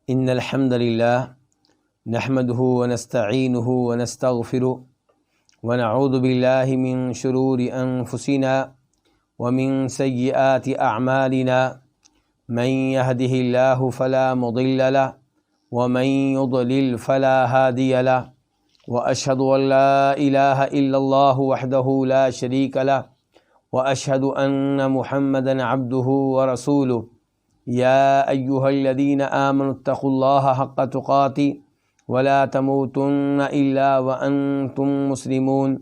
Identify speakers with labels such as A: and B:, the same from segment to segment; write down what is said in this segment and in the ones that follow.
A: إن الحمد لله نحمده ونستعينه ونستغفره ونعوذ بالله من شرور أنفسنا ومن سيئات أعمالنا من يهده الله فلا مضل له ومن يضلل فلا هادي له وأشهد أن لا إله إلا الله وحده لا شريك له وأشهد أن محمدا عبده ورسوله يا أيها الذين آمنوا اتقوا الله حق تقاته ولا تموتن إلا وأنتم مسلمون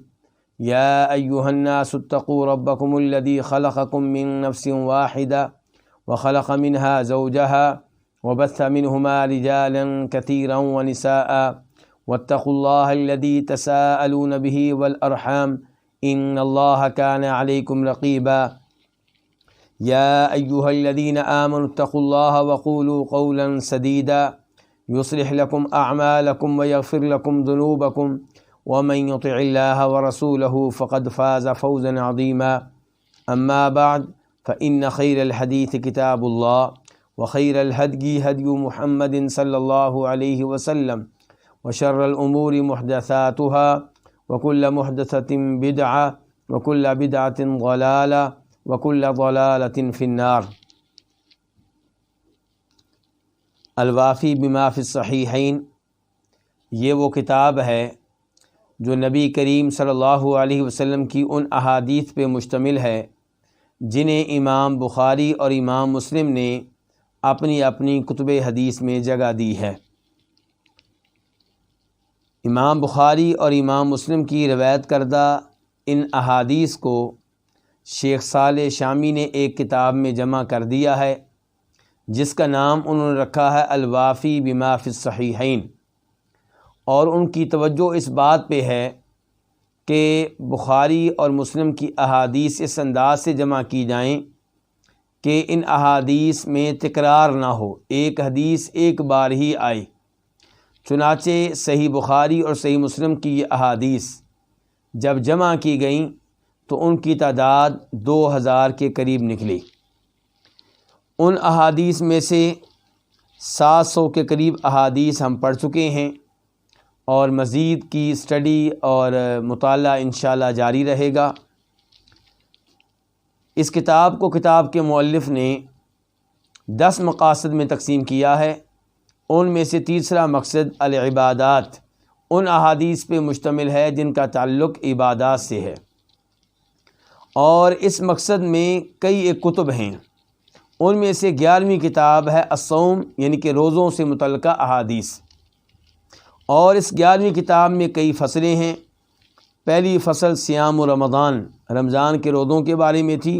A: يا أيها الناس اتقوا ربكم الذي خلقكم من نفس واحدة وخلق منها زوجها وبث منهما رجالا كثيرا ونساء واتقوا الله الذي تساءلون به والأرحام إن الله كان عليكم رقيبا يا أيها الذين آمنوا اتقوا الله وقولوا قولا سديدا يصلح لكم أعمالكم ويغفر لكم ذنوبكم ومن يطع الله ورسوله فقد فاز فوزا عظيما أما بعد فإن خير الحديث كتاب الله وخير الهدي هدي محمد صلى الله عليه وسلم وشر الأمور محدثاتها وكل محدثة بدعة وكل بدعة ضلالة وكل ضلالة في النار۔ الوافی بما فی الصحیحین، یہ وہ کتاب ہے جو نبی کریم صلی اللہ علیہ وسلم کی ان احادیث پہ مشتمل ہے جنہیں امام بخاری اور امام مسلم نے اپنی اپنی کتب حدیث میں جگہ دی ہے۔ امام بخاری اور امام مسلم کی روایت کردہ ان احادیث کو شیخ صالح شامی نے ایک کتاب میں جمع کر دیا ہے جس کا نام انہوں نے رکھا ہے الوافی بما فی الصحیحین، اور ان کی توجہ اس بات پہ ہے کہ بخاری اور مسلم کی احادیث اس انداز سے جمع کی جائیں کہ ان احادیث میں تکرار نہ ہو، ایک حدیث ایک بار ہی آئے۔ چنانچہ صحیح بخاری اور صحیح مسلم کی یہ احادیث جب جمع کی گئیں تو ان کی تعداد 2000 کے قریب نکلی۔ ان احادیث میں سے 700 کے قریب احادیث ہم پڑھ چکے ہیں، اور مزید کی اسٹڈی اور مطالعہ انشاءاللہ جاری رہے گا۔ اس کتاب کو کتاب کے مؤلف نے 10 مقاصد میں تقسیم کیا ہے۔ ان میں سے تیسرا مقصد العبادات، ان احادیث پہ مشتمل ہے جن کا تعلق عبادات سے ہے، اور اس مقصد میں کئی ایک کتب ہیں۔ ان میں سے 11ویں کتاب ہے الصوم، یعنی کہ روزوں سے متعلقہ احادیث، اور اس 11ویں کتاب میں کئی فصلیں ہیں۔ پہلی فصل صیام و رمضان کے روزوں کے بارے میں تھی،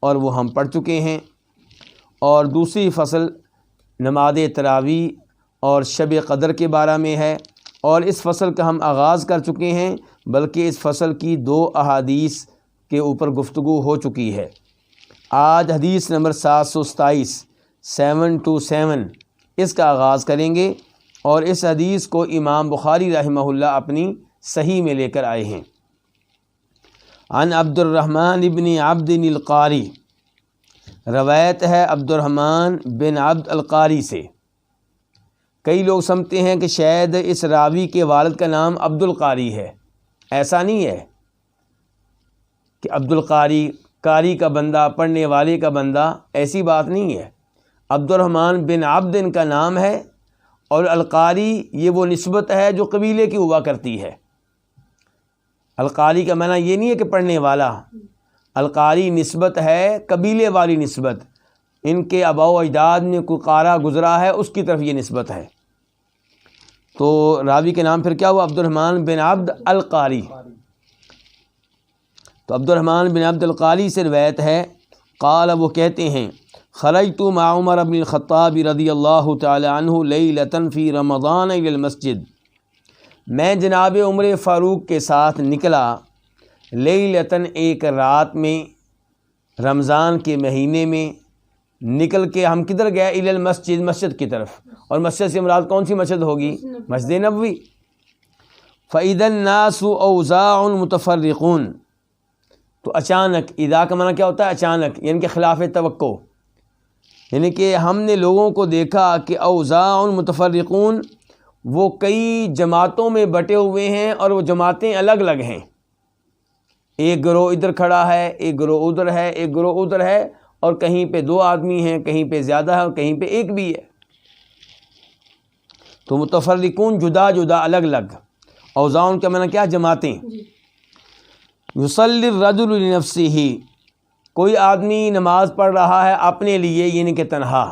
A: اور وہ ہم پڑھ چکے ہیں، اور دوسری فصل نماز تراویح اور شب قدر کے بارے میں ہے، اور اس فصل کا ہم آغاز کر چکے ہیں، بلکہ اس فصل کی 2 احادیث کے اوپر گفتگو ہو چکی ہے۔ آج حدیث نمبر 727 727 اس کا آغاز کریں گے، اور اس حدیث کو امام بخاری رحمہ اللہ اپنی صحیح میں لے کر آئے ہیں۔ عن عبد الرحمن بن عبد القاری، روایت ہے عبد الرحمن بن عبد القاری سے۔ کئی لوگ سمجھتے ہیں کہ شاید اس راوی کے والد کا نام عبد القاری ہے۔ ایسا نہیں ہے کہ عبد القاری قاری کا بندہ، پڑھنے والے کا بندہ، ایسی بات نہیں ہے۔ عبد الرحمن بن عبد ان کا نام ہے، اور القاری یہ وہ نسبت ہے جو قبیلے کی ہوا کرتی ہے۔ القاری کا معنی یہ نہیں ہے کہ پڑھنے والا، القاری نسبت ہے قبیلے والی نسبت، ان کے آباء و اجداد میں کوئی قارہ گزرا ہے اس کی طرف یہ نسبت ہے۔ تو راوی کے نام پھر کیا ہوا؟ عبد الرحمن بن عبد القاری۔ تو عبد الرحمن بن عبد القاری سے روایت ہے، قال، وہ کہتے ہیں، خرجت مع عمر بن الخطاب رضی اللہ تعالی عنہ لیلۃ فی رمضان الی المسجد، میں جناب عمر فاروق کے ساتھ نکلا لیلۃً، ایک رات میں، رمضان کے مہینے میں نکل کے ہم کدھر گئے؟ الی المسجد، مسجد کی طرف، اور مسجد سے مراد کون سی مسجد ہوگی؟ مسجد نبوی۔ فإذا الناس اوزاع متفرقون، تو اچانک، اذا کا معنی کیا ہوتا ہے؟ اچانک، یعنی کہ خلاف توقع، یعنی کہ ہم نے لوگوں کو دیکھا کہ اوزاع متفرقون، وہ کئی جماعتوں میں بٹے ہوئے ہیں اور وہ جماعتیں الگ الگ ہیں. ایک گروہ ادھر کھڑا ہے، ایک گروہ ادھر ہے، ایک گروہ ادھر ہے، اور کہیں پہ 2 آدمی ہیں، کہیں پہ زیادہ ہے اور کہیں پہ ایک بھی ہے. تو متفرقون جدا جدا الگ الگ. اوزاع کا معنی کیا؟ جماعتیں. یصلی الرجل لنفسہ، کوئی آدمی نماز پڑھ رہا ہے اپنے لیے یعنی کہ تنہا.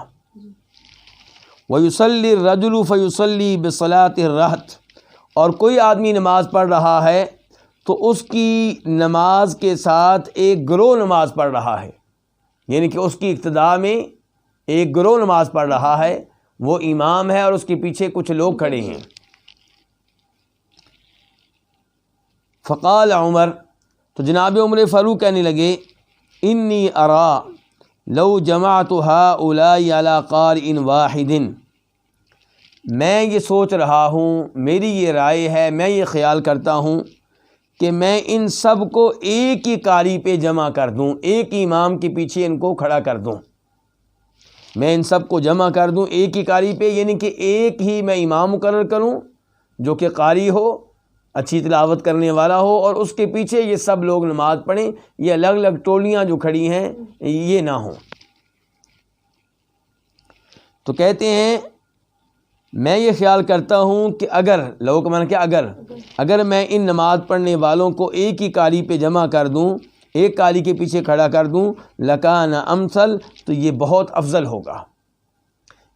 A: ویصلی الرجل فیصلی بصلاۃ الرہط، اور کوئی آدمی نماز پڑھ رہا ہے تو اس کی نماز کے ساتھ ایک گروہ نماز پڑھ رہا ہے، یعنی کہ اس کی اقتداء میں ایک گروہ نماز پڑھ رہا ہے، وہ امام ہے اور اس کے پیچھے کچھ لوگ کھڑے ہیں. فقال عمر، تو جناب عمر فاروق کہنے لگے، انی ارا لو جمعت ہؤلاء علی قارئ واحد، میں یہ سوچ رہا ہوں، میری یہ رائے ہے، میں یہ خیال کرتا ہوں کہ میں ان سب کو ایک ہی قاری پہ جمع کر دوں، ایک ہی امام کے پیچھے ان کو کھڑا کر دوں. میں ان سب کو جمع کر دوں ایک ہی قاری پہ، یعنی کہ ایک ہی میں امام مقرر کروں جو کہ قاری ہو، اچھی تلاوت کرنے والا ہو، اور اس کے پیچھے یہ سب لوگ نماز پڑھیں. یہ الگ الگ ٹولیاں جو کھڑی ہیں یہ نہ ہوں. تو کہتے ہیں میں یہ خیال کرتا ہوں کہ اگر لوگوں کا معنی کیا؟ اگر میں ان نماز پڑھنے والوں کو ایک ہی قاری پہ جمع کر دوں، ایک قاری کے پیچھے کھڑا کر دوں، لکان امثل، تو یہ بہت افضل ہوگا،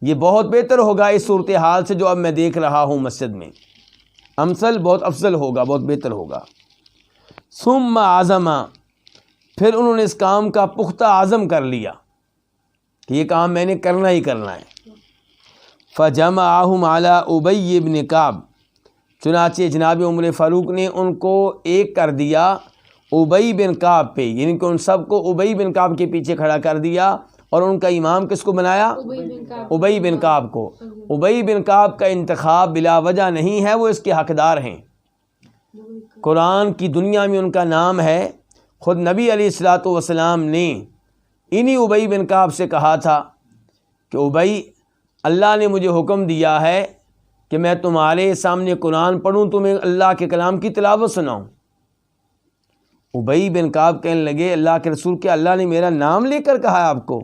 A: یہ بہت بہتر ہوگا اس صورتحال سے جو اب میں دیکھ رہا ہوں مسجد میں. امثل بہت افضل ہوگا، بہت بہتر ہوگا. ثم عزم، پھر انہوں نے اس کام کا پختہ عزم کر لیا کہ یہ کام میں نے کرنا ہی کرنا ہے. فجمعهم علی ابی بن کعب، چنانچہ جناب عمر فاروق نے ان کو ایک کر دیا ابی بن کعب پہ، یعنی کہ ان سب کو ابی بن کعب کے پیچھے کھڑا کر دیا، اور ان کا امام کس کو بنایا؟ ابی بن کعب کو. ابی بن کعب کا انتخاب بلا وجہ نہیں ہے، وہ اس کے حقدار ہیں. قرآن کی دنیا میں ان کا نام ہے. خود نبی علیہ الصلاۃ والسلام نے انہی ابی بن کعب سے کہا تھا کہ ابی، اللہ نے مجھے حکم دیا ہے کہ میں تمہارے سامنے قرآن پڑھوں، تمہیں اللہ کے کلام کی تلاوت سناؤں. ابی بن کعب کہنے لگے، اللہ کے رسول، کیا اللہ نے میرا نام لے کر کہا ہے آپ کو؟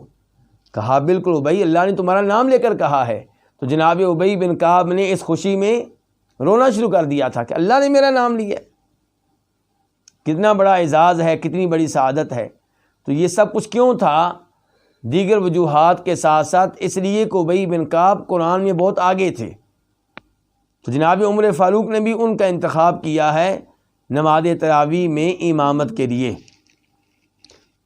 A: کہا بالکل ابی، اللہ نے تمہارا نام لے کر کہا ہے. تو جناب ابی بن کعب نے اس خوشی میں رونا شروع کر دیا تھا کہ اللہ نے میرا نام لیا. کتنا بڑا اعزاز ہے، کتنی بڑی سعادت ہے. تو یہ سب کچھ کیوں تھا؟ دیگر وجوہات کے ساتھ ساتھ اس لیے کہ ابی بن کعب قرآن میں بہت آگے تھے. تو جناب عمر فاروق نے بھی ان کا انتخاب کیا ہے نماز تراویح میں امامت کے لیے.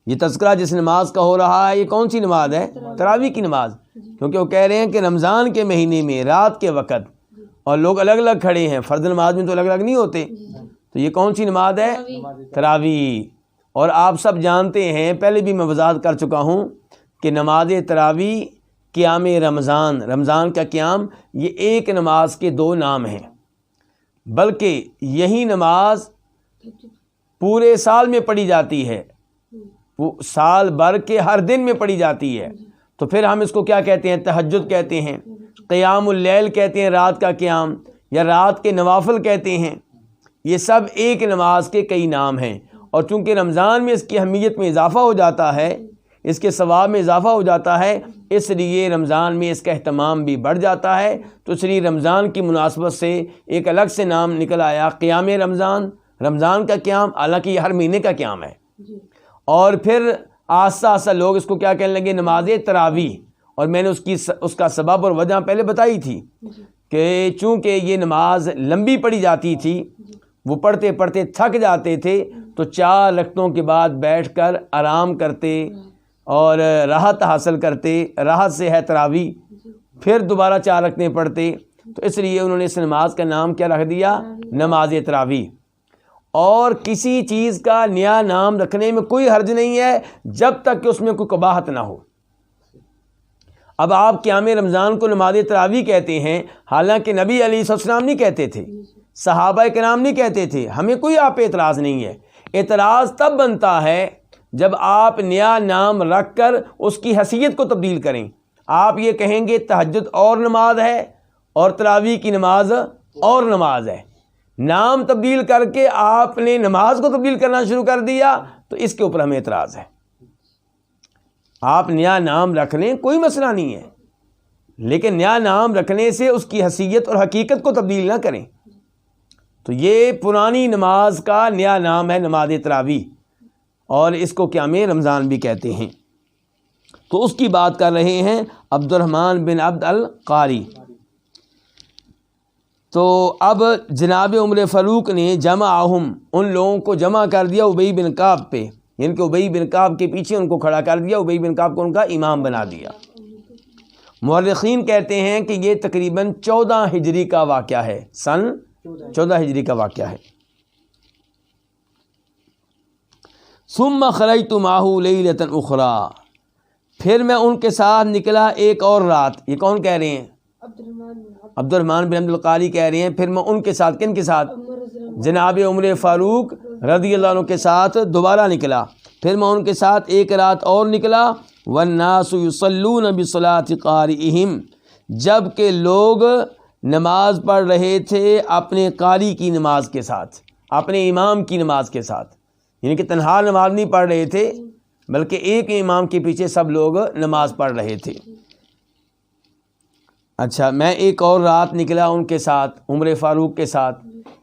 A: یہ تذکرہ جس نماز کا ہو رہا ہے یہ کون سی نماز ہے؟ تراویح کی نماز. کیونکہ وہ کہہ رہے ہیں کہ رمضان کے مہینے میں رات کے وقت اور لوگ الگ الگ کھڑے ہیں، فرض نماز میں تو الگ الگ نہیں ہوتے. تو یہ کون سی نماز ہے؟ تراویح. اور آپ سب جانتے ہیں، پہلے بھی میں وضاحت کر چکا ہوں کہ نماز تراویح قیام رمضان، رمضان کا قیام، یہ ایک نماز کے 2 نام ہیں، بلکہ یہی نماز پورے سال میں پڑھی جاتی ہے، وہ سال بھر کے ہر دن میں پڑھی جاتی ہے. تو پھر ہم اس کو کیا کہتے ہیں؟ تہجد کہتے ہیں، قیام اللیل کہتے ہیں، رات کا قیام، یا رات کے نوافل کہتے ہیں. یہ سب ایک نماز کے کئی نام ہیں. اور چونکہ رمضان میں اس کی اہمیت میں اضافہ ہو جاتا ہے، اس کے ثواب میں اضافہ ہو جاتا ہے، اس لیے رمضان میں اس کا اہتمام بھی بڑھ جاتا ہے. تو اس لیے رمضان کی مناسبت سے ایک الگ سے نام نکل آیا قیام رمضان، رمضان کا قیام، حالانکہ یہ ہر مہینے کا قیام ہے. اور پھر آہستہ آہستہ لوگ اس کو کیا کہنے لگے؟ نماز تراویح. اور میں نے اس کا سبب اور وجہ پہلے بتائی تھی کہ چونکہ یہ نماز لمبی پڑھی جاتی تھی، وہ پڑھتے پڑھتے تھک جاتے تھے، تو 4 رکعتوں کے بعد بیٹھ کر آرام کرتے اور راحت حاصل کرتے. راحت سے ہے تراویح. پھر دوبارہ 4 رکعتیں پڑھتے. تو اس لیے انہوں نے اس نماز کا نام کیا رکھ دیا؟ نماز تراویح. اور کسی چیز کا نیا نام رکھنے میں کوئی حرج نہیں ہے جب تک کہ اس میں کوئی قباحت نہ ہو. اب آپ قیام رمضان کو نماز تراویح کہتے ہیں، حالانکہ نبی علیہ السلام نہیں کہتے تھے، صحابہ کرام نہیں کہتے تھے. ہمیں کوئی آپ پہ اعتراض نہیں ہے. اعتراض تب بنتا ہے جب آپ نیا نام رکھ کر اس کی حیثیت کو تبدیل کریں. آپ یہ کہیں گے تہجد اور نماز ہے اور تراویح کی نماز اور نماز ہے، نام تبدیل کر کے آپ نے نماز کو تبدیل کرنا شروع کر دیا، تو اس کے اوپر ہمیں اعتراض ہے۔ آپ نیا نام رکھ لیں، کوئی مسئلہ نہیں ہے، لیکن نیا نام رکھنے سے اس کی حیثیت اور حقیقت کو تبدیل نہ کریں۔ تو یہ پرانی نماز کا نیا نام ہے نماز تراویح، اور اس کو قیام رمضان بھی کہتے ہیں۔ تو اس کی بات کر رہے ہیں عبد الرحمن بن عبد القاری۔ تو اب جناب عمر فاروق نے جمعہم، ان لوگوں کو جمع کر دیا ابی بن کعب پہ، یعنی کہ ابی بن کعب کے پیچھے ان کو کھڑا کر دیا، ابی بن کعب کو ان کا امام بنا دیا۔ مورخین کہتے ہیں کہ یہ تقریباً 14 ہجری کا واقعہ ہے، سن 14 ہجری کا واقعہ ہے۔ ثم خرجت معه لیلۃ اخری، پھر میں ان کے ساتھ نکلا ایک اور رات۔ یہ کون کہہ رہے ہیں؟ عبد الرحمن بن عبد القاری کہہ رہے ہیں پھر میں ان کے ساتھ، کن کے ساتھ؟ جناب عمر فاروق رضی اللہ عنہ کے ساتھ دوبارہ نکلا، پھر میں ان کے ساتھ ایک رات اور نکلا۔ والناس یصلون بصلاۃ قارئہم، جب کہ لوگ نماز پڑھ رہے تھے اپنے قاری کی نماز کے ساتھ، اپنے امام کی نماز کے ساتھ، یعنی کہ تنہا نماز نہیں پڑھ رہے تھے بلکہ ایک امام کے پیچھے سب لوگ نماز پڑھ رہے تھے۔ اچھا، میں ایک اور رات نکلا ان کے ساتھ، عمر فاروق کے ساتھ۔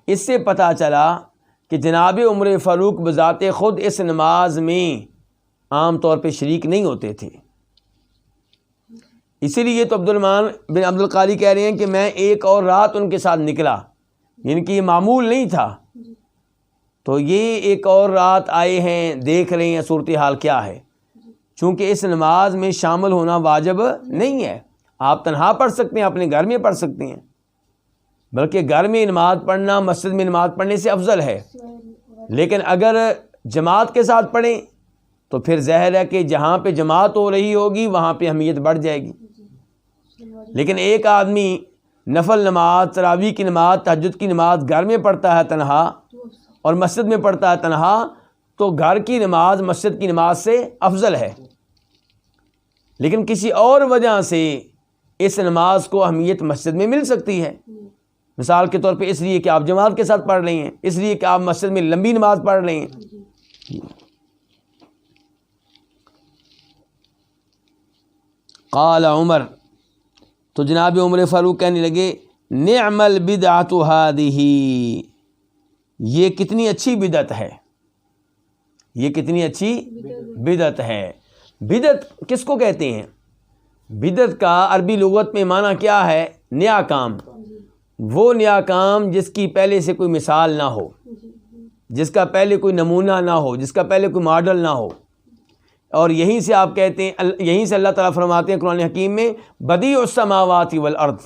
A: اس سے پتہ چلا کہ جناب عمر فاروق بذات خود اس نماز میں عام طور پہ شریک نہیں ہوتے تھے، اسی لیے تو عبد الرحمن بن عبد القاری کہہ رہے ہیں کہ میں ایک اور رات ان کے ساتھ نکلا، یعنی کہ یہ معمول نہیں تھا۔ تو یہ ایک اور رات آئے ہیں، دیکھ رہے ہیں صورتحال کیا ہے، چونکہ اس نماز میں شامل ہونا واجب نہیں ہے، آپ تنہا پڑھ سکتے ہیں، اپنے گھر میں پڑھ سکتے ہیں، بلکہ گھر میں نماز پڑھنا مسجد میں نماز پڑھنے سے افضل ہے، لیکن اگر جماعت کے ساتھ پڑھیں تو پھر ظاہر ہے کہ جہاں پہ جماعت ہو رہی ہوگی وہاں پہ اہمیت بڑھ جائے گی۔ لیکن ایک آدمی نفل نماز، تراویح کی نماز، تہجد کی نماز گھر میں پڑھتا ہے تنہا اور مسجد میں پڑھتا ہے تنہا، تو گھر کی نماز مسجد کی نماز سے افضل ہے، لیکن کسی اور وجہ سے اس نماز کو اہمیت مسجد میں مل سکتی ہے، مثال کے طور پہ اس لیے کہ آپ جماعت کے ساتھ پڑھ رہے ہیں، اس لیے کہ آپ مسجد میں لمبی نماز پڑھ رہے ہیں۔ قال عمر، تو جناب عمر فاروق کہنے لگے نعم البدعۃ ہذہ، یہ کتنی اچھی بدعت ہے، یہ کتنی اچھی بدعت ہے۔ بدعت کس کو کہتے ہیں؟ بدعت کا عربی لغت میں معنی کیا ہے؟ نیا کام، وہ نیا کام جس کی پہلے سے کوئی مثال نہ ہو، جس کا پہلے کوئی نمونہ نہ ہو، جس کا پہلے کوئی ماڈل نہ ہو۔ اور یہیں سے آپ کہتے ہیں، یہیں سے اللہ تعالیٰ فرماتے ہیں قرآن حکیم میں بدیع السماوات والارض،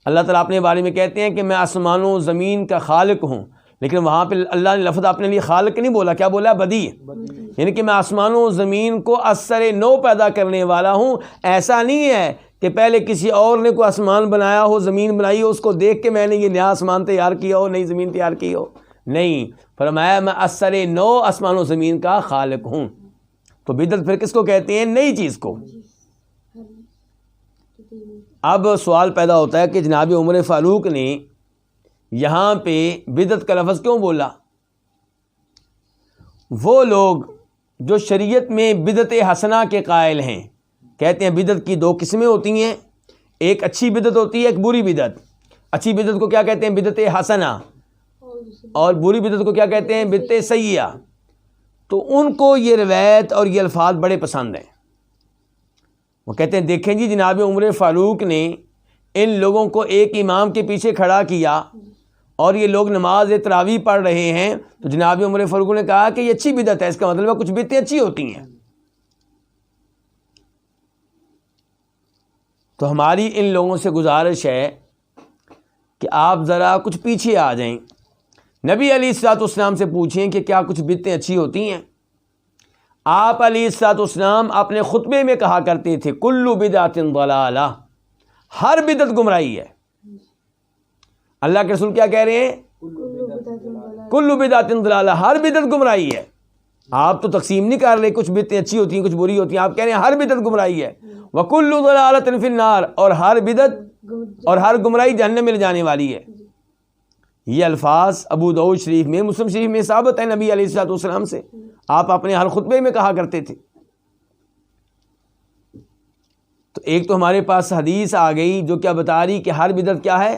A: اللہ تعالیٰ اپنے بارے میں کہتے ہیں کہ میں آسمانوں زمین کا خالق ہوں، لیکن وہاں پہ اللہ نے لفظ اپنے لیے خالق نہیں بولا، کیا بولا؟ بدیع، یعنی کہ میں آسمانوں زمین کو اثر نو پیدا کرنے والا ہوں۔ ایسا نہیں ہے کہ پہلے کسی اور نے کوئی آسمان بنایا ہو، زمین بنائی ہو، اس کو دیکھ کے میں نے یہ نیا آسمان تیار کیا ہو، نئی زمین تیار کی ہو، نہیں، فرمایا میں اثر نو آسمان و زمین کا خالق ہوں۔ تو بدعت پھر کس کو کہتے ہیں؟ نئی چیز کو۔ اب سوال پیدا ہوتا ہے کہ جناب عمر فاروق نے یہاں پہ بدعت کا لفظ کیوں بولا؟ وہ لوگ جو شریعت میں بدعت حسنہ کے قائل ہیں، کہتے ہیں بدعت کی دو قسمیں ہوتی ہیں، ایک اچھی بدعت ہوتی ہے، ایک بری بدعت۔ اچھی بدعت کو کیا کہتے ہیں؟ بدعت حسنہ، اور بری بدعت کو کیا کہتے ہیں؟ بدعت سیئہ۔ تو ان کو یہ روایت اور یہ الفاظ بڑے پسند ہیں، وہ کہتے ہیں دیکھیں جی جناب عمر فاروق نے ان لوگوں کو ایک امام کے پیچھے کھڑا کیا اور یہ لوگ نماز تراویح پڑھ رہے ہیں، تو جناب عمر فاروق نے کہا کہ یہ اچھی بدعت ہے، اس کا مطلب ہے کچھ بدعتیں اچھی ہوتی ہیں۔ تو ہماری ان لوگوں سے گزارش ہے کہ آپ ذرا کچھ پیچھے آ جائیں، نبی علیہ الصلوۃ والسلام سے پوچھیں کہ کیا کچھ بدعتیں اچھی ہوتی ہیں۔ آپ علیہ الصلوۃ والسلام اپنے خطبے میں کہا کرتے تھے کل بدعۃ ضلالہ، ہر بدعت گمراہی ہے۔ اللہ کے رسول کیا کہہ رہے ہیں؟ کل بدعۃ ضلالہ، ہر بدعت گمراہی ہے۔ آپ تو تقسیم نہیں کر رہے کچھ بدعتیں اچھی ہوتی ہیں کچھ بری ہوتی ہیں، آپ کہہ رہے ہیں ہر بدعت گمراہی ہے. وَكُلُّ ضَلَالَةٍ فِي النَّارِ، اور ہر بدعت اور ہر گمراہی جہنم میں لے جانے والی ہے. یہ الفاظ ابو داؤد شریف میں، مسلم شریف میں ثابت ہے نبی علیہ الصلوۃ والسلام سے. آپ اپنے ہر خطبے میں کہا کرتے تھے. تو ایک تو ہمارے پاس حدیث آ گئی جو کیا بتا رہی کہ ہر بدعت کیا ہے؟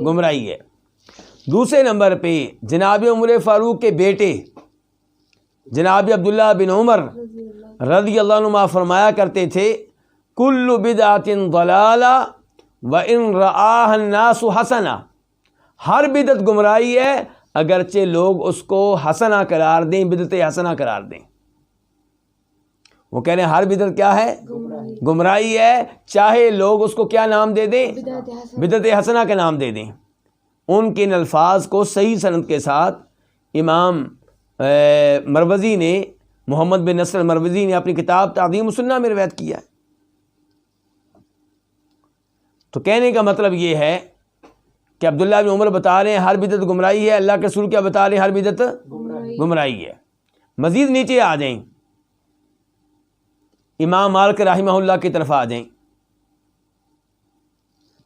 A: گمراہی ہے. دوسرے نمبر پہ جناب عمر فاروق کے بیٹے جناب عبداللہ بن عمر رضی اللہ عنہما فرمایا کرتے تھے کل بدعۃ ضلالہ وان رآها الناس حسنہ، ہر بدعت گمراہی ہے اگرچہ لوگ اس کو حسنہ قرار دیں، بدعت حسنہ قرار دیں. وہ کہہ رہے ہیں ہر بدعت کیا ہے؟ گمراہی ہے، چاہے لوگ اس کو کیا نام دے دیں؟ بدعت حسنہ کا نام دے دیں. ان کے ان الفاظ کو صحیح سند کے ساتھ امام مروزی نے، محمد بن نصر مروزی نے اپنی کتاب تعظیم السنہ میں روایت کیا ہے. تو کہنے کا مطلب یہ ہے کہ عبداللہ بن عمر بتا رہے ہیں ہر بدعت گمراہی ہے، اللہ کے رسول کیا بتا رہے ہیں؟ ہر بدعت گمراہی ہے. مزید نیچے آ جائیں، امام مالک رحمہ اللہ کی طرف آ جائیں.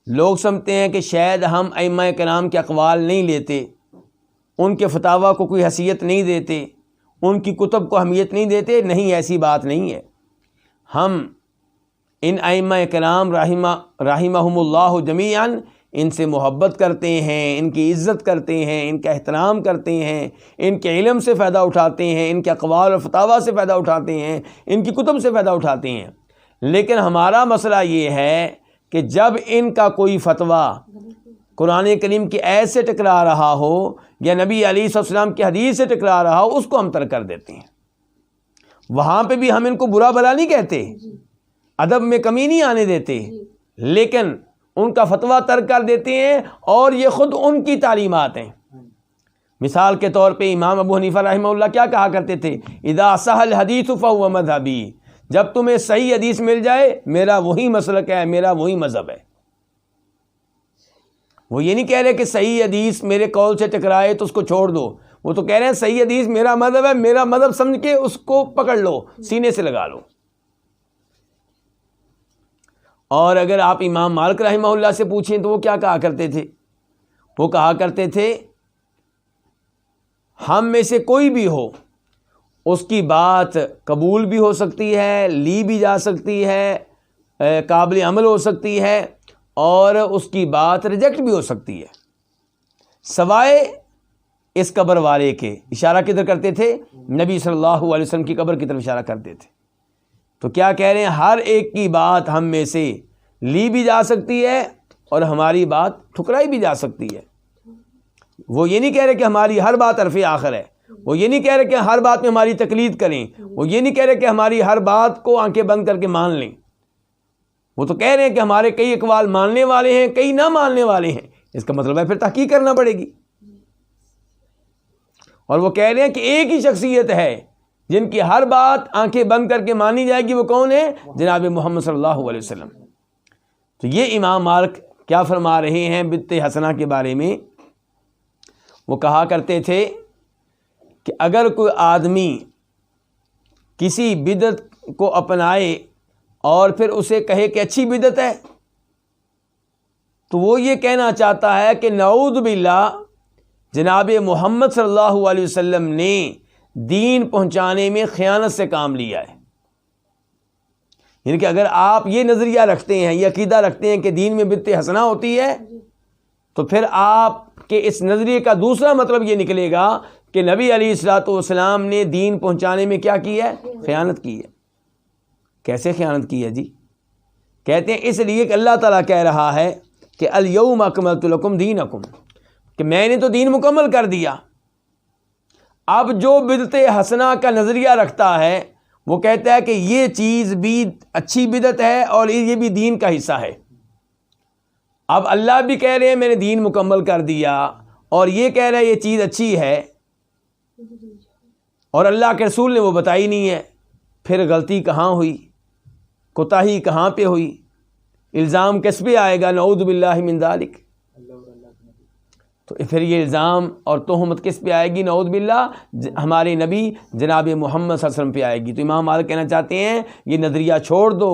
A: لوگ سمجھتے ہیں کہ شاید ہم ائمہ کرام کے اقوال نہیں لیتے، ان کے فتاویٰ کو کوئی حیثیت نہیں دیتے، ان کی کتب کو اہمیت نہیں دیتے. نہیں، ایسی بات نہیں ہے. ہم ان ائمہ کرام رحمہم اللہ جمیعاً ان سے محبت کرتے ہیں، ان کی عزت کرتے ہیں، ان کا احترام کرتے ہیں، ان کے علم سے فائدہ اٹھاتے ہیں، ان کے اقوال اور فتاویٰ سے فائدہ اٹھاتے ہیں، ان کی کتب سے فائدہ اٹھاتے ہیں. لیکن ہمارا مسئلہ یہ ہے کہ جب ان کا کوئی فتویٰ قرآن کریم کی آیت سے ٹکرا رہا ہو یا نبی علیہ السلام کی حدیث سے ٹکرا رہا ہو، اس کو ہم ترک کر دیتے ہیں. وہاں پہ بھی ہم ان کو برا بھلا نہیں کہتے، ادب میں کمی نہیں آنے دیتے، لیکن ان کا فتویٰ ترک کر دیتے ہیں، اور یہ خود ان کی تعلیمات ہیں. مثال کے طور پہ امام ابو حنیفہ رحمہ اللہ کیا کہا کرتے تھے؟ اذا صح الحدیث فہو مذہبی، جب تمہیں صحیح حدیث مل جائے میرا وہی مسلک ہے، میرا وہی مذہب ہے. وہ یہ نہیں کہہ رہے کہ صحیح حدیث میرے قول سے ٹکرائے تو اس کو چھوڑ دو، وہ تو کہہ رہے ہیں صحیح حدیث میرا مذہب ہے، میرا مذہب سمجھ کے اس کو پکڑ لو، سینے سے لگا لو. اور اگر آپ امام مالک رحمہ اللہ سے پوچھیں تو وہ کیا کہا کرتے تھے؟ وہ کہا کرتے تھے ہم میں سے کوئی بھی ہو اس کی بات قبول بھی ہو سکتی ہے، لی بھی جا سکتی ہے، قابل عمل ہو سکتی ہے، اور اس کی بات ریجیکٹ بھی ہو سکتی ہے، سوائے اس قبر والے کے. اشارہ کدھر کرتے تھے؟ نبی صلی اللہ علیہ وسلم کی قبر کی طرف اشارہ کرتے تھے. تو کیا کہہ رہے ہیں؟ ہر ایک کی بات ہم میں سے لی بھی جا سکتی ہے اور ہماری بات ٹھکرائی بھی جا سکتی ہے. وہ یہ نہیں کہہ رہے کہ ہماری ہر بات حرف آخر ہے، وہ یہ نہیں کہہ رہے کہ ہر بات میں ہماری تقلید کریں، وہ یہ نہیں کہہ رہے کہ ہماری ہر بات کو آنکھیں بند کر کے مان لیں. وہ تو کہہ رہے ہیں کہ ہمارے کئی اقوال ماننے والے ہیں، کئی نہ ماننے والے ہیں. اس کا مطلب ہے پھر تحقیق کرنا پڑے گی. اور وہ کہہ رہے ہیں کہ ایک ہی شخصیت ہے جن کی ہر بات آنکھیں بند کر کے مانی جائے گی، وہ کون ہے؟ جناب محمد صلی اللہ علیہ وسلم. تو یہ امام مالک کیا فرما رہے ہیں بدعت حسنہ کے بارے میں؟ وہ کہا کرتے تھے کہ اگر کوئی آدمی کسی بدعت کو اپنائے اور پھر اسے کہے کہ اچھی بدعت ہے، تو وہ یہ کہنا چاہتا ہے کہ نعوذ باللہ جناب محمد صلی اللہ علیہ وسلم نے دین پہنچانے میں خیانت سے کام لیا ہے. یعنی کہ اگر آپ یہ نظریہ رکھتے ہیں، یہ عقیدہ رکھتے ہیں کہ دین میں بدعت حسنہ ہوتی ہے، تو پھر آپ کے اس نظریے کا دوسرا مطلب یہ نکلے گا کہ نبی علیہ الصلوۃ والسلام نے دین پہنچانے میں کیا کی ہے؟ خیانت کی ہے. کیسے خیانت کی ہے جی؟ کہتے ہیں اس لیے کہ اللہ تعالیٰ کہہ رہا ہے کہ الیوم اکملت لکم دینکم، کہ میں نے تو دین مکمل کر دیا. اب جو بدعت حسنہ کا نظریہ رکھتا ہے وہ کہتا ہے کہ یہ چیز بھی اچھی بدعت ہے اور یہ بھی دین کا حصہ ہے. اب اللہ بھی کہہ رہے ہیں میں نے دین مکمل کر دیا، اور یہ کہہ رہے ہیں یہ چیز اچھی ہے، اور اللہ کے رسول نے وہ بتائی نہیں ہے. پھر غلطی کہاں ہوئی؟ کوتاہی کہاں پہ ہوئی؟ الزام کس پہ آئے گا؟ نعوذ باللہ من ذالک. تو پھر یہ الزام اور تہمت کس پہ آئے گی؟ نعوذ باللہ ہمارے نبی جناب محمد صلی اللہ علیہ وسلم پہ آئے گی۔ تو امام مالک کہنا چاہتے ہیں یہ نظریہ چھوڑ دو،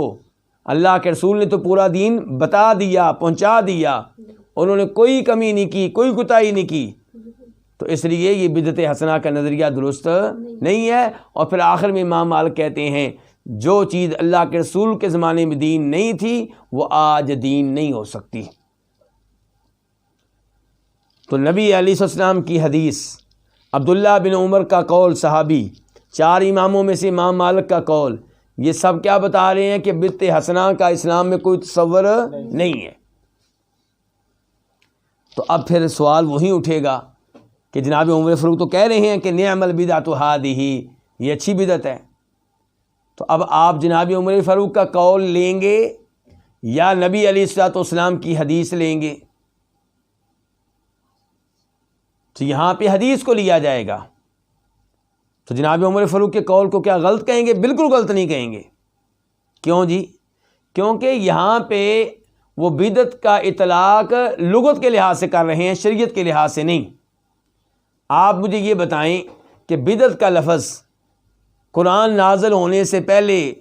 A: اللہ کے رسول نے تو پورا دین بتا دیا، پہنچا دیا، انہوں نے کوئی کمی نہیں کی، کوئی کوتاہی نہیں کی، تو اس لیے یہ بدعت حسنہ کا نظریہ درست نہیں ہے۔ اور پھر آخر میں امام مالک کہتے ہیں جو چیز اللہ کے رسول کے زمانے میں دین نہیں تھی وہ آج دین نہیں ہو سکتی۔ تو نبی علیہ السلام کی حدیث، عبداللہ بن عمر کا قول صحابی، 4 اماموں میں سے امام مالک کا قول، یہ سب کیا بتا رہے ہیں کہ بدعت حسنہ کا اسلام میں کوئی تصور نہیں ہے۔ تو اب پھر سوال وہی اٹھے گا کہ جناب عمر فاروق تو کہہ رہے ہیں کہ نعم البدعۃ ھذہ، یہ اچھی بدعت ہے، تو اب آپ جناب عمر فاروق کا قول لیں گے یا نبی علیہ الصلوۃ والسلام کی حدیث لیں گے؟ تو یہاں پہ حدیث کو لیا جائے گا۔ تو جناب عمر فاروق کے قول کو کیا غلط کہیں گے؟ بالکل غلط نہیں کہیں گے۔ کیوں جی؟ کیونکہ یہاں پہ وہ بدعت کا اطلاق لغت کے لحاظ سے کر رہے ہیں، شریعت کے لحاظ سے نہیں۔ آپ مجھے یہ بتائیں کہ بدعت کا لفظ قرآن نازل ہونے سے پہلے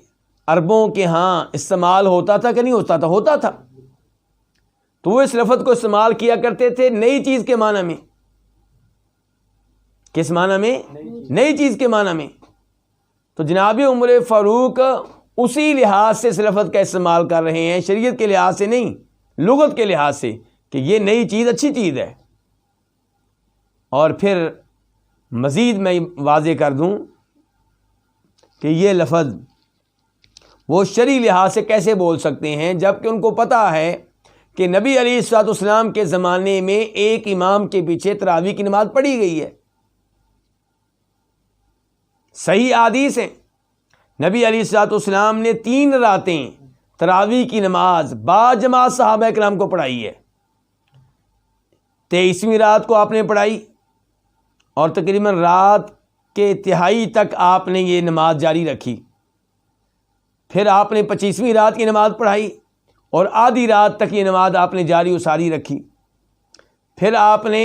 A: عربوں کے ہاں استعمال ہوتا تھا کہ نہیں ہوتا تھا؟ ہوتا تھا۔ تو وہ اس لفظ کو استعمال کیا کرتے تھے نئی چیز کے معنی میں۔ کس معنی میں؟ نئی چیز کے معنی میں۔ تو جناب عمر فاروق اسی لحاظ سے اس لفظ کا استعمال کر رہے ہیں، شریعت کے لحاظ سے نہیں، لغت کے لحاظ سے، کہ یہ نئی چیز اچھی چیز ہے۔ اور پھر مزید میں واضح کر دوں کہ یہ لفظ وہ شرعی لحاظ سے کیسے بول سکتے ہیں جبکہ ان کو پتہ ہے کہ نبی علیہ الصلوۃ والسلام کے زمانے میں ایک امام کے پیچھے تراویح کی نماز پڑھی گئی ہے۔ صحیح احادیث ہیں، نبی علیہ الصلوۃ والسلام نے 3 راتیں تراویح کی نماز باجماعت صحابہ کرام کو پڑھائی ہے۔ 23ویں رات کو آپ نے پڑھائی اور تقریباً رات کے تہائی تک آپ نے یہ نماز جاری رکھی۔ پھر آپ نے 25ویں رات کی نماز پڑھائی اور آدھی رات تک یہ نماز آپ نے جاری و ساری رکھی۔ پھر آپ نے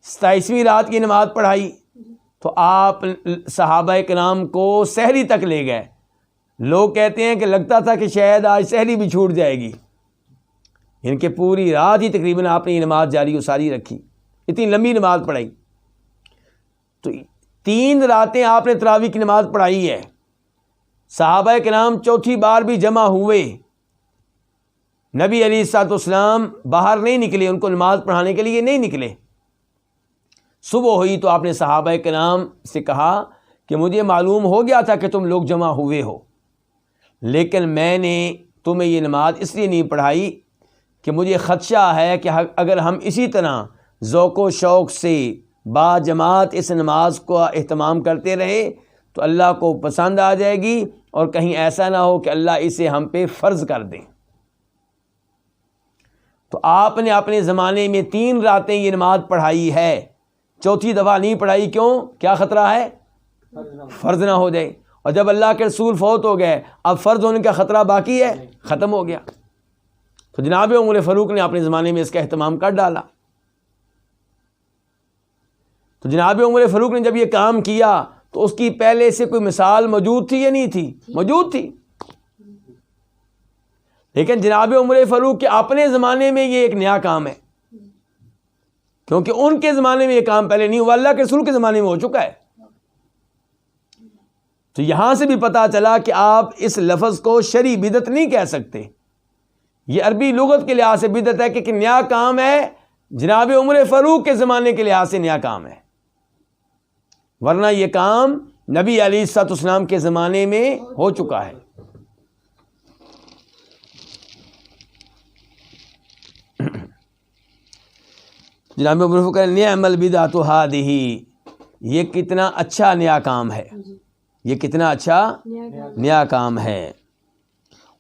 A: 27ویں رات کی نماز پڑھائی تو آپ صحابہ کرام کو سحری تک لے گئے۔ لوگ کہتے ہیں کہ لگتا تھا کہ شاید آج سحری بھی چھوٹ جائے گی، ان کے پوری رات ہی تقریباً آپ نے یہ نماز جاری و ساری رکھی، اتنی لمبی نماز پڑھائی۔ تو 3 راتیں آپ نے تراویح کی نماز پڑھائی ہے۔ صحابہ کرام چوتھی بار بھی جمع ہوئے، نبی علیہ الصلوۃ والسلام باہر نہیں نکلے، ان کو نماز پڑھانے کے لیے نہیں نکلے۔ صبح ہوئی تو آپ نے صحابہ کرام سے کہا کہ مجھے معلوم ہو گیا تھا کہ تم لوگ جمع ہوئے ہو، لیکن میں نے تمہیں یہ نماز اس لیے نہیں پڑھائی کہ مجھے خدشہ ہے کہ اگر ہم اسی طرح ذوق و شوق سے با جماعت اس نماز کو اہتمام کرتے رہے تو اللہ کو پسند آ جائے گی اور کہیں ایسا نہ ہو کہ اللہ اسے ہم پہ فرض کر دیں۔ تو آپ نے اپنے زمانے میں 3 راتیں یہ نماز پڑھائی ہے، چوتھی دفعہ نہیں پڑھائی۔ کیوں؟ کیا خطرہ ہے؟ فرض نہ ہو جائے۔ اور جب اللہ کے رسول فوت ہو گئے اب فرض ہونے کا خطرہ باقی ہے؟ ختم ہو گیا۔ تو جناب عمر فاروق نے اپنے زمانے میں اس کا اہتمام کر ڈالا۔ تو جناب عمر فاروق نے جب یہ کام کیا تو اس کی پہلے سے کوئی مثال موجود تھی یا نہیں تھی؟ موجود تھی۔ لیکن جناب عمر فاروق کے اپنے زمانے میں یہ ایک نیا کام ہے، کیونکہ ان کے زمانے میں یہ کام پہلے نہیں ہوا، اللہ کے رسول کے زمانے میں ہو چکا ہے۔ تو یہاں سے بھی پتہ چلا کہ آپ اس لفظ کو شرعی بدعت نہیں کہہ سکتے، یہ عربی لغت کے لحاظ سے بدعت ہے کہ نیا کام ہے، جناب عمر فاروق کے زمانے کے لحاظ سے نیا کام ہے، ورنہ یہ کام نبی علیہ الصلوۃ والسلام کے زمانے میں ہو چکا ہے۔ جناب عمر فاروق نعم البدعۃ ھذہ، یہ کتنا اچھا نیا کام ہے، یہ کتنا اچھا نیا کام ہے۔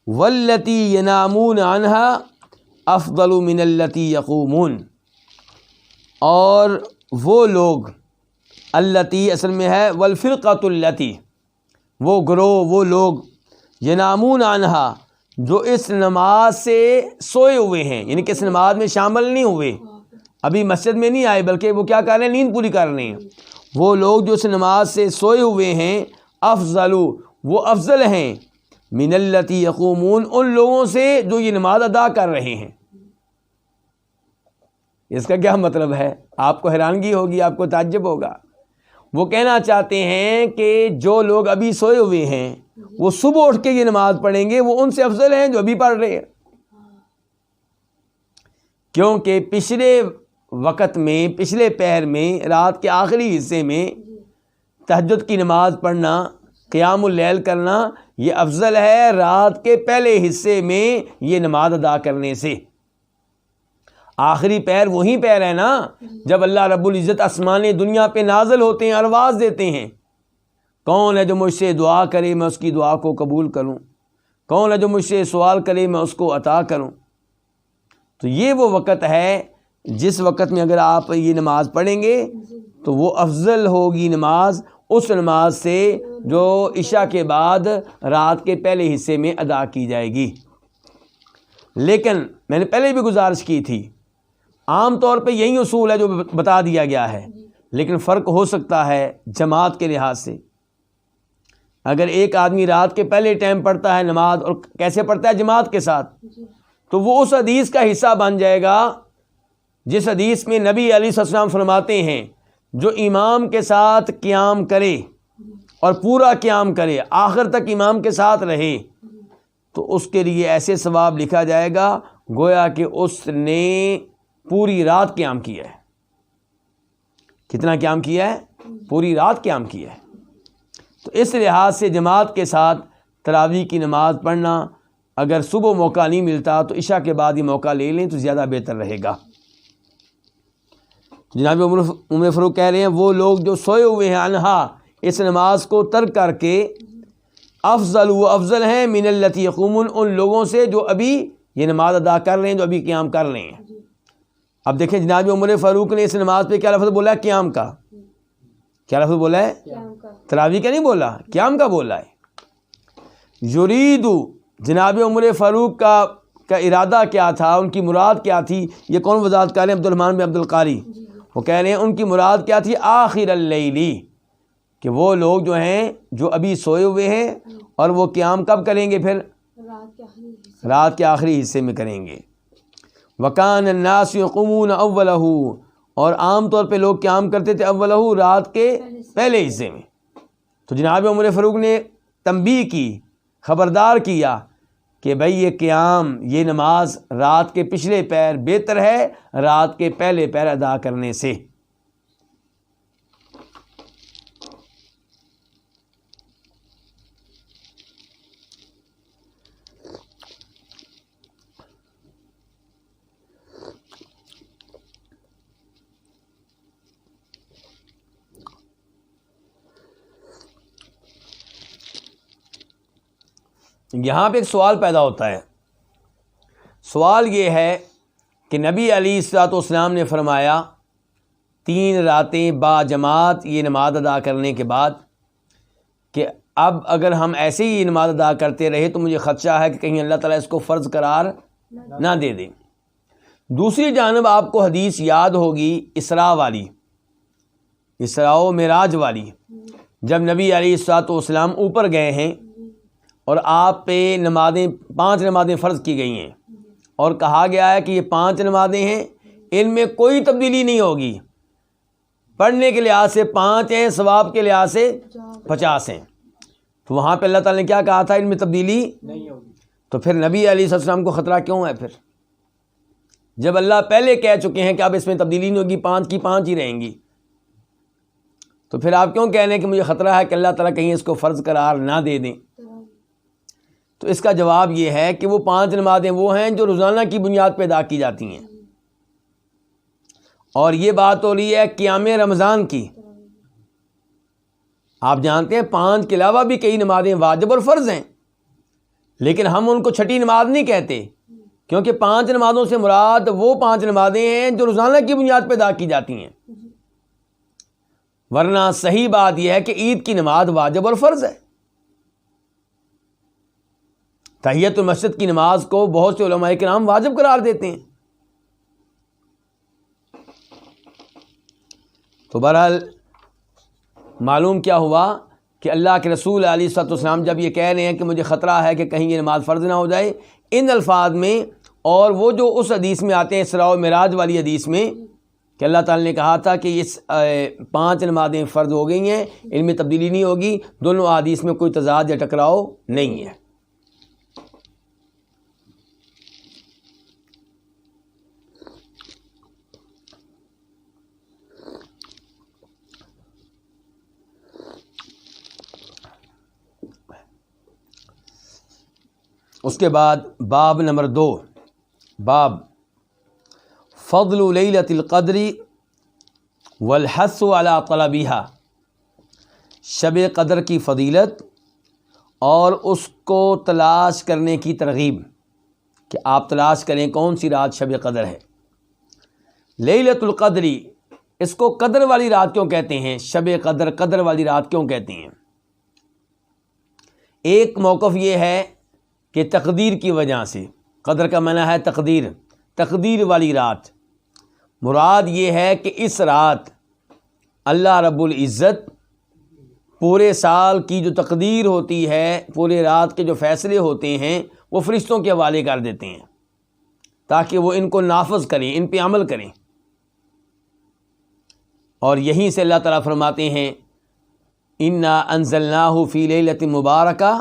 A: واللتی ینامون عنہا افضل من اللتی یقومون، اور وہ لوگ، اللتی اصل میں ہے والفرقۃ اللتی، وہ گروہ، وہ لوگ، ینامون عنہا، جو اس نماز سے سوئے ہوئے ہیں، یعنی کہ اس نماز میں شامل نہیں ہوئے، ابھی مسجد میں نہیں آئے بلکہ وہ کیا کر رہے ہیں؟ نیند پوری کر رہے ہیں. وہ لوگ جو اس نماز سے سوئے ہوئے ہیں افضل، وہ افضل ہیں من اللتی یقومون، ان لوگوں سے جو یہ نماز ادا کر رہے ہیں. اس کا کیا مطلب ہے؟ آپ کو حیرانگی ہوگی، آپ کو تعجب ہوگا. وہ کہنا چاہتے ہیں کہ جو لوگ ابھی سوئے ہوئے ہیں وہ صبح اٹھ کے یہ نماز پڑھیں گے، وہ ان سے افضل ہیں جو ابھی پڑھ رہے ہیں. کیونکہ پچھلے وقت میں، پچھلے پہر میں، رات کے آخری حصے میں تہجد کی نماز پڑھنا، قیام اللیل کرنا، یہ افضل ہے رات کے پہلے حصے میں یہ نماز ادا کرنے سے. آخری پہر وہی پہر ہے نا جب اللہ رب العزت آسمان دنیا پہ نازل ہوتے ہیں، آواز دیتے ہیں کون ہے جو مجھ سے دعا کرے میں اس کی دعا کو قبول کروں، کون ہے جو مجھ سے سوال کرے میں اس کو عطا کروں. تو یہ وہ وقت ہے جس وقت میں اگر آپ یہ نماز پڑھیں گے تو وہ افضل ہوگی نماز اس نماز سے جو عشاء کے بعد رات کے پہلے حصے میں ادا کی جائے گی. لیکن میں نے پہلے بھی گزارش کی تھی، عام طور پہ یہی اصول ہے جو بتا دیا گیا ہے، لیکن فرق ہو سکتا ہے جماعت کے لحاظ سے. اگر ایک آدمی رات کے پہلے ٹائم پڑھتا ہے نماز اور کیسے پڑھتا ہے؟ جماعت کے ساتھ، تو وہ اس حدیث کا حصہ بن جائے گا جس حدیث میں نبی علیہ السلام فرماتے ہیں جو امام کے ساتھ قیام کرے اور پورا قیام کرے، آخر تک امام کے ساتھ رہے، تو اس کے لیے ایسے ثواب لکھا جائے گا گویا کہ اس نے پوری رات قیام کیا ہے. کتنا قیام کیا ہے؟ پوری رات قیام کیا ہے. تو اس لحاظ سے جماعت کے ساتھ تراویح کی نماز پڑھنا، اگر صبح موقع نہیں ملتا تو عشاء کے بعد ہی موقع لے لیں تو زیادہ بہتر رہے گا. جناب عمر فاروق کہہ رہے ہیں وہ لوگ جو سوئے ہوئے ہیں انہا، اس نماز کو ترک کر کے، افضل، وہ افضل ہیں من اللتی یقومون، ان لوگوں سے جو ابھی یہ نماز ادا کر رہے ہیں، جو ابھی قیام کر رہے ہیں. اب دیکھیں جناب عمر فاروق نے اس نماز پہ کیا لفظ بولا ہے؟ قیام کا. کیا لفظ بولا ہے؟ تراویح کا نہیں بولا، قیام کا بولا ہے. یریدو، جناب عمر فاروق کا ارادہ کیا تھا، ان کی مراد کیا تھی؟ یہ کون وضاحت کر رہے ہیں؟ عبد الرحمن بن عبد القاری. وہ کہہ رہے ہیں ان کی مراد کیا تھی؟ آخر اللیلی، کہ وہ لوگ جو ہیں جو ابھی سوئے ہوئے ہیں اور وہ قیام کب کریں گے؟ پھر رات کے آخری حصے میں کریں گے. وَكَانَ النَّاسُ يَقُومُونَ أَوَّلَهُ، اور عام طور پہ لوگ قیام کرتے تھے اولہ، رات کے پہلے حصے میں. تو جناب عمر فاروق نے تنبیہ کی، خبردار کیا کہ بھائی یہ قیام، یہ نماز رات کے پچھلے پہر بہتر ہے رات کے پہلے پہر ادا کرنے سے. یہاں پہ ایک سوال پیدا ہوتا ہے. سوال یہ ہے کہ نبی علیہ الصلوۃ والسلام نے فرمایا 3 راتیں با جماعت یہ نماز ادا کرنے کے بعد کہ اب اگر ہم ایسے ہی نماز ادا کرتے رہے تو مجھے خدشہ ہے کہ کہیں اللہ تعالیٰ اس کو فرض قرار نہ دے دیں. دوسری جانب آپ کو حدیث یاد ہوگی اسراء والی، اسراء و معراج والی، جب نبی علیہ الصلوۃ والسلام اوپر گئے ہیں اور آپ پہ 5 نمازیں فرض کی گئی ہیں اور کہا گیا ہے کہ یہ 5 نمازیں ہیں، ان میں کوئی تبدیلی نہیں ہوگی. پڑھنے کے لحاظ سے 5 ہیں، ثواب کے لحاظ سے 50 ہیں. تو وہاں پہ اللہ تعالیٰ نے کیا کہا تھا؟ ان میں تبدیلی نہیں ہوگی. تو پھر نبی علیہ السلام کو خطرہ کیوں ہے؟ پھر جب اللہ پہلے کہہ چکے ہیں کہ اب اس میں تبدیلی نہیں ہوگی، 5 کی 5 ہی رہیں گی، تو پھر آپ کیوں کہہ رہے ہیں کہ مجھے خطرہ ہے کہ اللہ تعالیٰ کہیں اس کو فرض قرار نہ دے دیں؟ تو اس کا جواب یہ ہے کہ وہ 5 نمازیں وہ ہیں جو روزانہ کی بنیاد پہ ادا کی جاتی ہیں، اور یہ بات ہو رہی ہے قیام رمضان کی. آپ جانتے ہیں 5 کے علاوہ بھی کئی نمازیں واجب اور فرض ہیں، لیکن ہم ان کو چھٹی نماز نہیں کہتے، کیونکہ 5 نمازوں سے مراد وہ 5 نمازیں ہیں جو روزانہ کی بنیاد پہ ادا کی جاتی ہیں. ورنہ صحیح بات یہ ہے کہ عید کی نماز واجب اور فرض ہے. تحیت المسجد کی نماز کو بہت سے علماء کرام واجب قرار دیتے ہیں. تو بہرحال معلوم کیا ہوا کہ اللہ کے رسول علیہ الصلوۃ والسلام جب یہ کہہ رہے ہیں کہ مجھے خطرہ ہے کہ کہیں یہ نماز فرض نہ ہو جائے ان الفاظ میں، اور وہ جو اس حدیث میں آتے ہیں اسراء و معراج والی حدیث میں کہ اللہ تعالیٰ نے کہا تھا کہ اس 5 نمازیں فرض ہو گئی ہیں، ان میں تبدیلی نہیں ہوگی، دونوں احادیث میں کوئی تضاد یا ٹکراؤ نہیں ہے۔ اس کے بعد باب نمبر 2، باب فضل لیلۃ القدر والحث علی طلبها، شب قدر کی فضیلت اور اس کو تلاش کرنے کی ترغیب کہ آپ تلاش کریں کون سی رات شب قدر ہے۔ لیلۃ القدر، اس کو قدر والی رات کیوں کہتے ہیں؟ شب قدر قدر والی رات کیوں کہتے ہیں؟ ایک موقف یہ ہے کہ تقدیر کی وجہ سے، قدر کا معنی ہے تقدیر، تقدیر والی رات، مراد یہ ہے کہ اس رات اللہ رب العزت پورے سال کی جو تقدیر ہوتی ہے، پورے رات کے جو فیصلے ہوتے ہیں وہ فرشتوں کے حوالے کر دیتے ہیں تاکہ وہ ان کو نافذ کریں، ان پہ عمل کریں۔ اور یہیں سے اللہ تعالیٰ فرماتے ہیں انا انزلناہ فی لیلۃ مبارکہ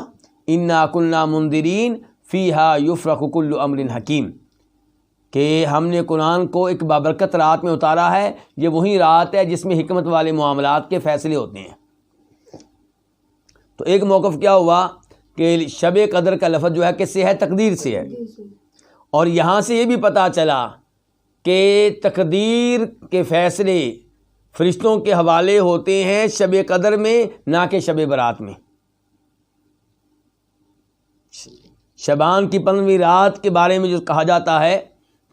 A: انا کنا منذرین فیہا یفرق کل امر حکیم، کہ ہم نے قرآن کو ایک بابرکت رات میں اتارا ہے، یہ وہی رات ہے جس میں حکمت والے معاملات کے فیصلے ہوتے ہیں۔ تو ایک موقف کیا ہوا کہ شب قدر کا لفظ جو ہے کس سے ہے؟ تقدیر سے ہے، اور یہاں سے یہ بھی پتہ چلا کہ تقدیر کے فیصلے فرشتوں کے حوالے ہوتے ہیں شب قدر میں، نہ کہ شب برات میں۔ شعبان کی 15ویں رات کے بارے میں جو کہا جاتا ہے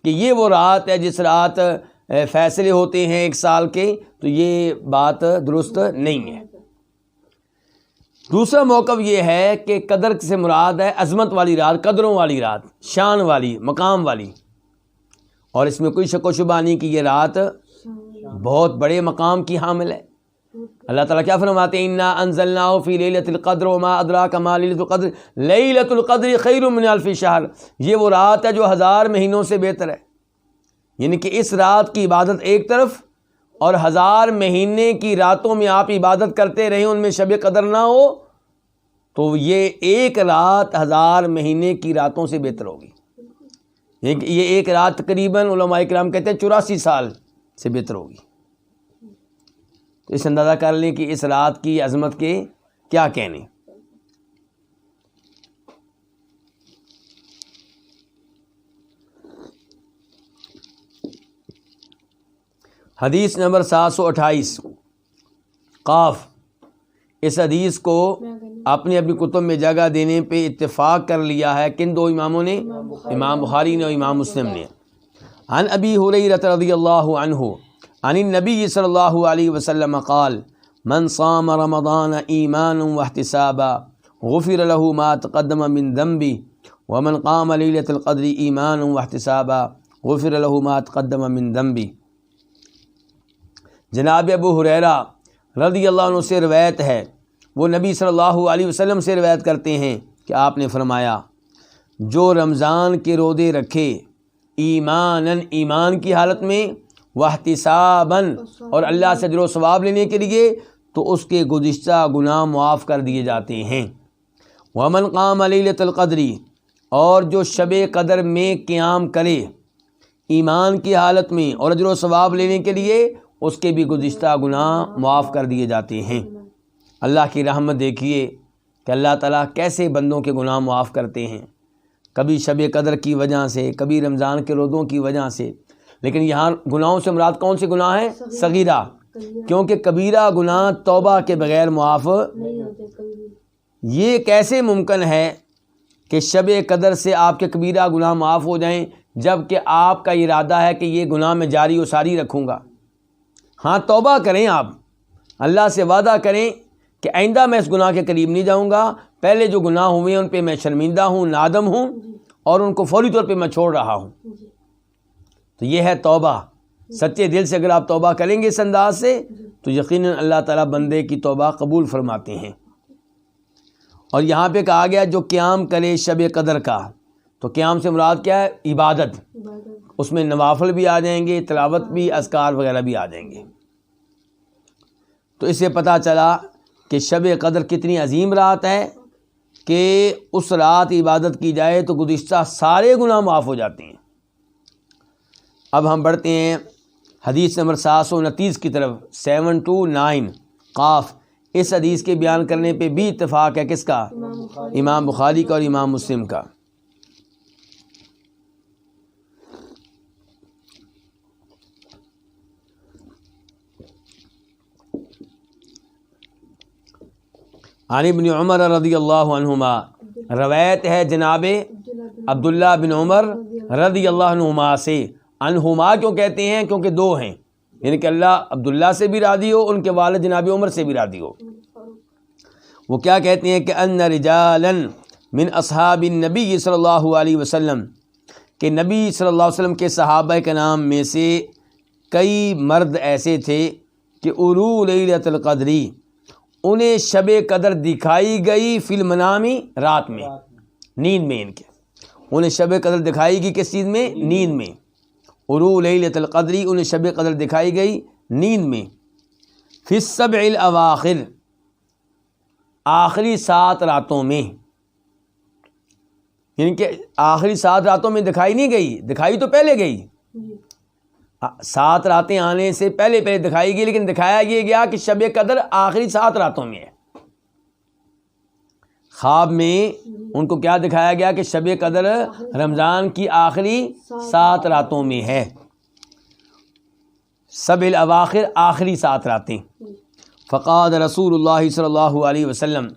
A: کہ یہ وہ رات ہے جس رات فیصلے ہوتے ہیں ایک سال کے، تو یہ بات درست نہیں ہے۔ دوسرا موقف یہ ہے کہ قدر سے مراد ہے عظمت والی رات، قدروں والی رات، شان والی، مقام والی، اور اس میں کوئی شک و شبہ نہیں کہ یہ رات بہت بڑے مقام کی حامل ہے۔ اللہ تعالیٰ کیا فرماتے ہیں انا انزلناہ فی لیلۃ القدر وما ادراک ما لیلۃ القدر لیلۃ القدر خیر من الف شہر، یہ وہ رات ہے جو 1000 مہینوں سے بہتر ہے۔ یعنی کہ اس رات کی عبادت ایک طرف، اور 1000 مہینے کی راتوں میں آپ عبادت کرتے رہیں، ان میں شب قدر نہ ہو تو یہ ایک رات 1000 مہینے کی راتوں سے بہتر ہوگی۔ یہ ایک رات تقریباً علماء کرام کہتے ہیں 84 سال سے بہتر ہوگی۔ تو اس اندازہ کر لیں کہ اس رات کی عظمت کے کیا کہنے۔ حدیث نمبر 728 قاف، اس حدیث کو اپنی کتب میں جگہ دینے پہ اتفاق کر لیا ہے کن 2 اماموں نے؟ امام بخاری نے اور امام مسلم نے۔ عن ابی ہریرہ رضی اللہ عنہ عن النبی صلی اللہ علیہ وسلم قال من صام رمضان ایمانا واحتسابا غفر له ما تقدم من ذنبه ومن قام لیلۃ القدر ایمانا واحتسابا غفر له ما تقدم من ذنبه۔ جناب ابو ہریرہ رضی اللہ عنہ سے روایت ہے، وہ نبی صلی اللہ علیہ وسلم سے روایت کرتے ہیں کہ آپ نے فرمایا جو رمضان کے روزے رکھے ایماناً، ایمان کی حالت میں، واحتساباً، اور اللہ سے اجر و ثواب لینے کے لیے، تو اس کے گزشتہ گناہ معاف کر دیے جاتے ہیں۔ ومن قام لیلۃ القدر، اور جو شب قدر میں قیام کرے ایمان کی حالت میں اور اجر و ثواب لینے کے لیے، اس کے بھی گزشتہ گناہ معاف کر دیے جاتے ہیں۔ اللہ کی رحمت دیکھیے کہ اللہ تعالیٰ کیسے بندوں کے گناہ معاف کرتے ہیں، کبھی شب قدر کی وجہ سے، کبھی رمضان کے روزوں کی وجہ سے۔ لیکن یہاں گناہوں سے مراد کون سے گناہ ہیں؟ صغیرہ، کیونکہ کبیرہ گناہ توبہ کے بغیر معاف نہیں ہوتے۔ یہ کیسے ممکن ہے کہ شب قدر سے آپ کے کبیرہ گناہ معاف ہو جائیں جب کہ آپ کا ارادہ ہے کہ یہ گناہ میں جاری و ساری رکھوں گا؟ ہاں توبہ کریں، آپ اللہ سے وعدہ کریں کہ آئندہ میں اس گناہ کے قریب نہیں جاؤں گا، پہلے جو گناہ ہوئے ہیں ان پہ میں شرمندہ ہوں، نادم ہوں، اور ان کو فوری طور پہ میں چھوڑ رہا ہوں۔ تو یہ ہے توبہ۔ سچے دل سے اگر آپ توبہ کریں گے اس انداز سے تو یقیناً اللہ تعالیٰ بندے کی توبہ قبول فرماتے ہیں۔ اور یہاں پہ کہا گیا جو قیام کرے شب قدر کا، تو قیام سے مراد کیا ہے؟ عبادت، اس میں نوافل بھی آ جائیں گے، تلاوت بھی، اذکار وغیرہ بھی آ جائیں گے۔ تو اس سے پتہ چلا کہ شب قدر کتنی عظیم رات ہے کہ اس رات عبادت کی جائے تو گزشتہ سارے گناہ معاف ہو جاتے ہیں۔ اب ہم بڑھتے ہیں حدیث نمبر 729 کی طرف، 729 قاف۔ اس حدیث کے بیان کرنے پہ بھی اتفاق ہے کس کا؟ امام بخاری کا اور امام مسلم کا۔ عن ابن عمر رضی اللہ عنہما، روایت ہے جناب عبداللہ بن عمر رضی اللہ عنہما سے۔ عنہما کیوں کہتے ہیں؟ کیونکہ دو ہیں، یعنی کہ اللہ عبداللہ سے بھی راضی ہو، ان کے والد جناب عمر سے بھی راضی ہو۔ وہ کیا کہتے ہیں کہ ان رجالا من اصحاب النبی صلی اللہ علیہ وسلم، کہ نبی صلی اللہ علیہ وسلم کے صحابہ کے نام میں سے کئی مرد ایسے تھے کہ ارو لیلۃ القدری، انہیں شب قدر دکھائی گئی فی المنامی، رات میں، نیند میں، ان کے انہیں شب قدر دکھائی گئی کس چیز میں؟ نیند میں۔ ارو لیلۃ القدری، انہیں شب قدر دکھائی گئی نیند میں، فی السبع الاواخر، آخری 7 راتوں میں، یعنی کہ آخری 7 راتوں میں دکھائی نہیں گئی، دکھائی تو پہلے گئی، 7 راتیں آنے سے پہلے دکھائی گئی، لیکن دکھایا یہ گیا کہ شب قدر آخری 7 راتوں میں ہے۔ خواب میں ان کو کیا دکھایا گیا کہ شب قدر رمضان کی آخری 7 راتوں میں ہے، سبع الاواخر، آخری 7 راتیں۔ فقال رسول اللہ صلی اللہ علیہ وسلم،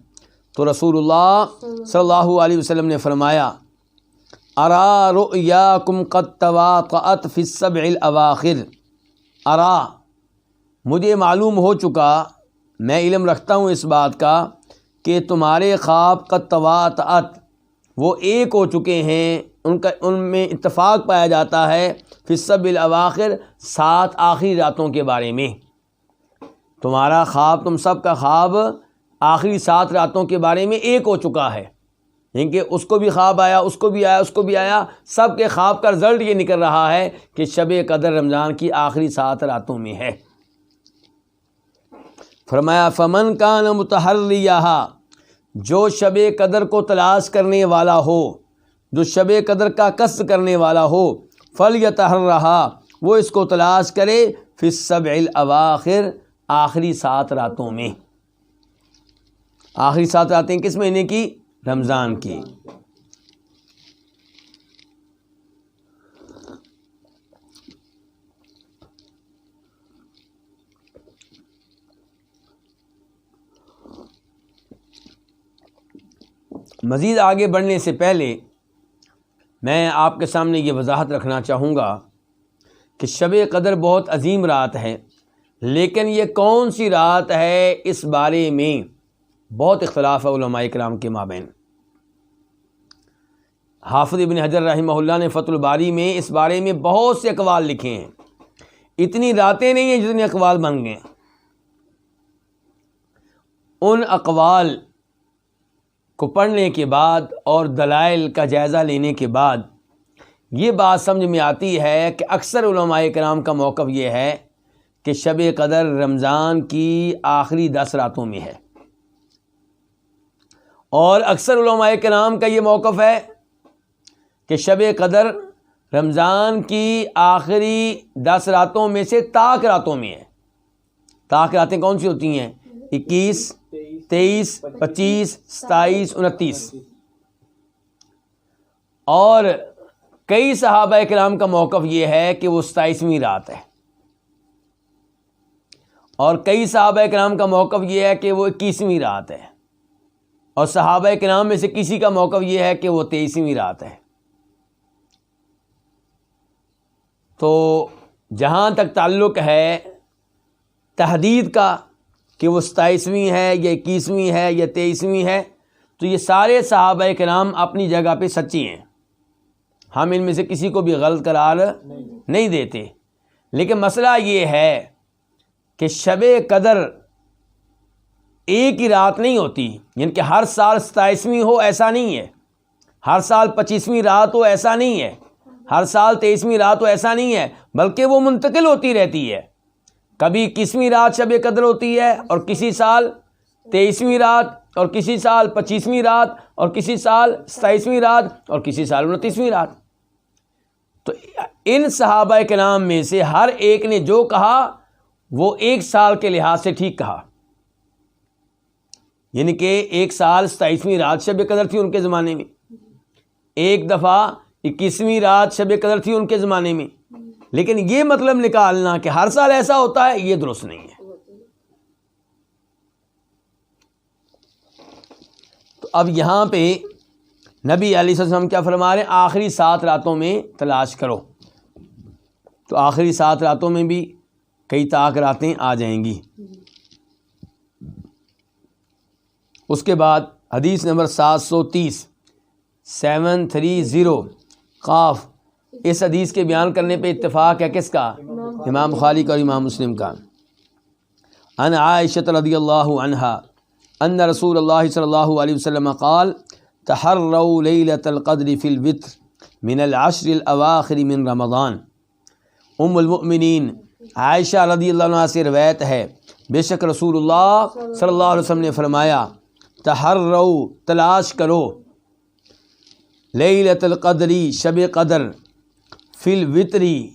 A: تو رسول اللہ صلی اللہ علیہ وسلم نے فرمایا، ارا رؤیاکم قد تواطأت فی السبع الاواخر، ارا، مجھے معلوم ہو چکا، میں علم رکھتا ہوں اس بات کا کہ تمہارے خواب قد تواطأت، وہ ایک ہو چکے ہیں، ان میں اتفاق پایا جاتا ہے، فی السبع الاواخر، 7 آخری راتوں کے بارے میں۔ تمہارا خواب، تم سب کا خواب آخری 7 راتوں کے بارے میں ایک ہو چکا ہے، یعنی کہ اس کو بھی خواب آیا، اس کو بھی آیا، اس کو بھی آیا، سب کے خواب کا رزلٹ یہ نکل رہا ہے کہ شب قدر رمضان کی آخری 7 راتوں میں ہے۔ فرمایا فمن کان متحریہا، جو شب قدر کو تلاش کرنے والا ہو، جو شب قدر کا قصد کرنے والا ہو، فلیتحرھا، وہ اس کو تلاش کرے، فی السبع الاواخر، آخری 7 راتوں میں۔ آخری 7 راتیں کس مہینے کی؟ رمضان کی۔ مزید آگے بڑھنے سے پہلے میں آپ کے سامنے یہ وضاحت رکھنا چاہوں گا کہ شب قدر بہت عظیم رات ہے، لیکن یہ کون سی رات ہے اس بارے میں بہت اختلاف ہے علماء کرام کے مابین۔ حافظ ابن حجر رحمہ اللہ نے فتح الباری میں اس بارے میں بہت سے اقوال لکھے ہیں، اتنی راتیں نہیں ہیں جتنے اقوال بن گئے۔ ان اقوال کو پڑھنے کے بعد اور دلائل کا جائزہ لینے کے بعد یہ بات سمجھ میں آتی ہے کہ اکثر علماء کرام کا موقف یہ ہے کہ شب قدر رمضان کی آخری 10 راتوں میں ہے، اور اکثر علماء کرام کا یہ موقف ہے کہ شب قدر رمضان کی آخری 10 راتوں میں سے طاق راتوں میں ہے۔ طاق راتیں کون سی ہوتی ہیں؟ 21، 23، 25، 27، 29۔ اور کئی صحابہ کرام کا موقف یہ ہے کہ وہ 27ویں رات ہے، اور کئی صحابہ کرام کا موقف یہ ہے کہ وہ 21ویں رات ہے، اور صحابہ کرام میں سے کسی کا موقف یہ ہے کہ وہ 23ویں رات ہے۔ تو جہاں تک تعلق ہے تحدید کا کہ وہ 27ویں ہے یا 21ویں ہے یا 23ویں ہے، تو یہ سارے صحابہ کرام اپنی جگہ پہ سچی ہیں، ہم ان میں سے کسی کو بھی غلط قرار نہیں دیتے۔ لیکن مسئلہ یہ ہے کہ شب قدر ایک ہی رات نہیں ہوتی، یعنی کہ ہر سال 27ویں ہو ایسا نہیں ہے، ہر سال 25ویں رات ہو ایسا نہیں ہے، ہر سال 23ویں رات ہو ایسا نہیں ہے، بلکہ وہ منتقل ہوتی رہتی ہے۔ کبھی 21ویں رات شب قدر ہوتی ہے اور کسی سال 23ویں رات، اور کسی سال 25ویں رات، اور کسی سال 27ویں رات، اور کسی سال 29ویں رات۔ تو ان صحابہ کرام میں سے ہر ایک نے جو کہا وہ ایک سال کے لحاظ سے ٹھیک کہا، یعنی کہ ایک سال 27ویں رات شب قدر تھی ان کے زمانے میں، ایک دفعہ 21ویں رات شب قدر تھی ان کے زمانے میں، لیکن یہ مطلب نکالنا کہ ہر سال ایسا ہوتا ہے، یہ درست نہیں ہے۔ تو اب یہاں پہ نبی علیہ السلام کیا فرما رہے ہیں؟ آخری 7 راتوں میں تلاش کرو۔ تو آخری 7 راتوں میں بھی کئی طاق راتیں آ جائیں گی۔ اس کے بعد حدیث نمبر 730 قاف، اس حدیث کے بیان کرنے پہ اتفاق ہے کس کا؟ امام بخاری کا اور امام مسلم کا۔ عن عائشہ رضی اللہ عنہا ان رسول اللہ صلی اللہ علیہ وسلم قال تحروا لیلۃ القدر فی الوتر من العشر الاواخر من رمضان۔ ام المؤمنین عائشہ رضی اللہ عنہ سے روایت ہے، بے شک رسول اللہ صلی اللہ علیہ وسلم نے فرمایا تحروا، تلاش کرو، لیلۃ القدری، شب قدر، فی الوتری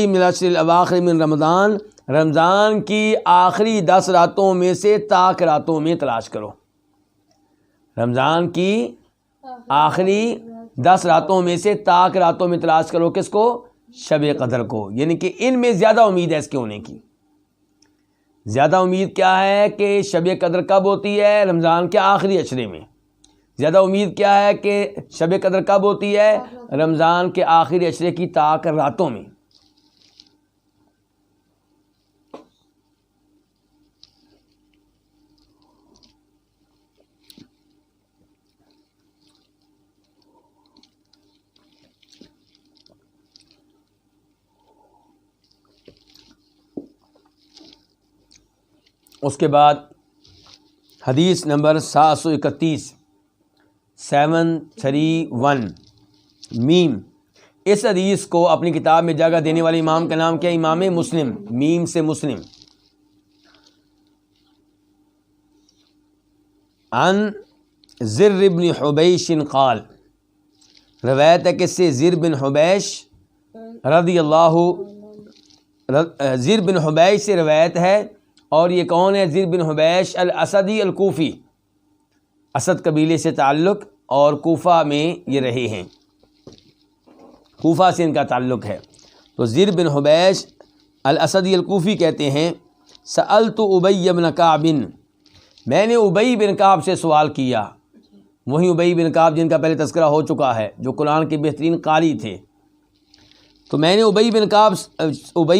A: من العشر الاواخر من رمضان، رمضان کی آخری 10 راتوں میں سے طاق راتوں میں تلاش کرو۔ رمضان کی آخری 10 راتوں میں سے طاق راتوں میں تلاش کرو، کس کو؟ شب قدر کو، یعنی کہ ان میں زیادہ امید ہے اس کے ہونے کی۔ زیادہ امید کیا ہے کہ شب قدر کب ہوتی ہے؟ رمضان کے آخری عشرے میں۔ زیادہ امید کیا ہے کہ شب قدر کب ہوتی ہے؟ رمضان کے آخری عشرے کی طاق راتوں میں۔ اس کے بعد حدیث نمبر 731 میم، اس حدیث کو اپنی کتاب میں جگہ دینے والے امام کا نام کیا؟ امام مسلم، میم سے مسلم۔ عن زر بن حبیش قال، روایت ہے کس سے؟ زر بن حبیش رضی اللہ، زر بن حبیش سے روایت ہے، اور یہ کون ہے؟ زر بن حبیش الاسدی الکوفی، اسد قبیلے سے تعلق، اور کوفہ میں یہ رہے ہیں، کوفہ سے ان کا تعلق ہے۔ تو زر بن حبیش الاسدی الکوفی کہتے ہیں سألت ابی بن کعب، میں نے ابی بن کعب سے سوال کیا، وہی ابی بن کعب جن کا پہلے تذکرہ ہو چکا ہے، جو قرآن کے بہترین قاری تھے۔ تو میں نے ابی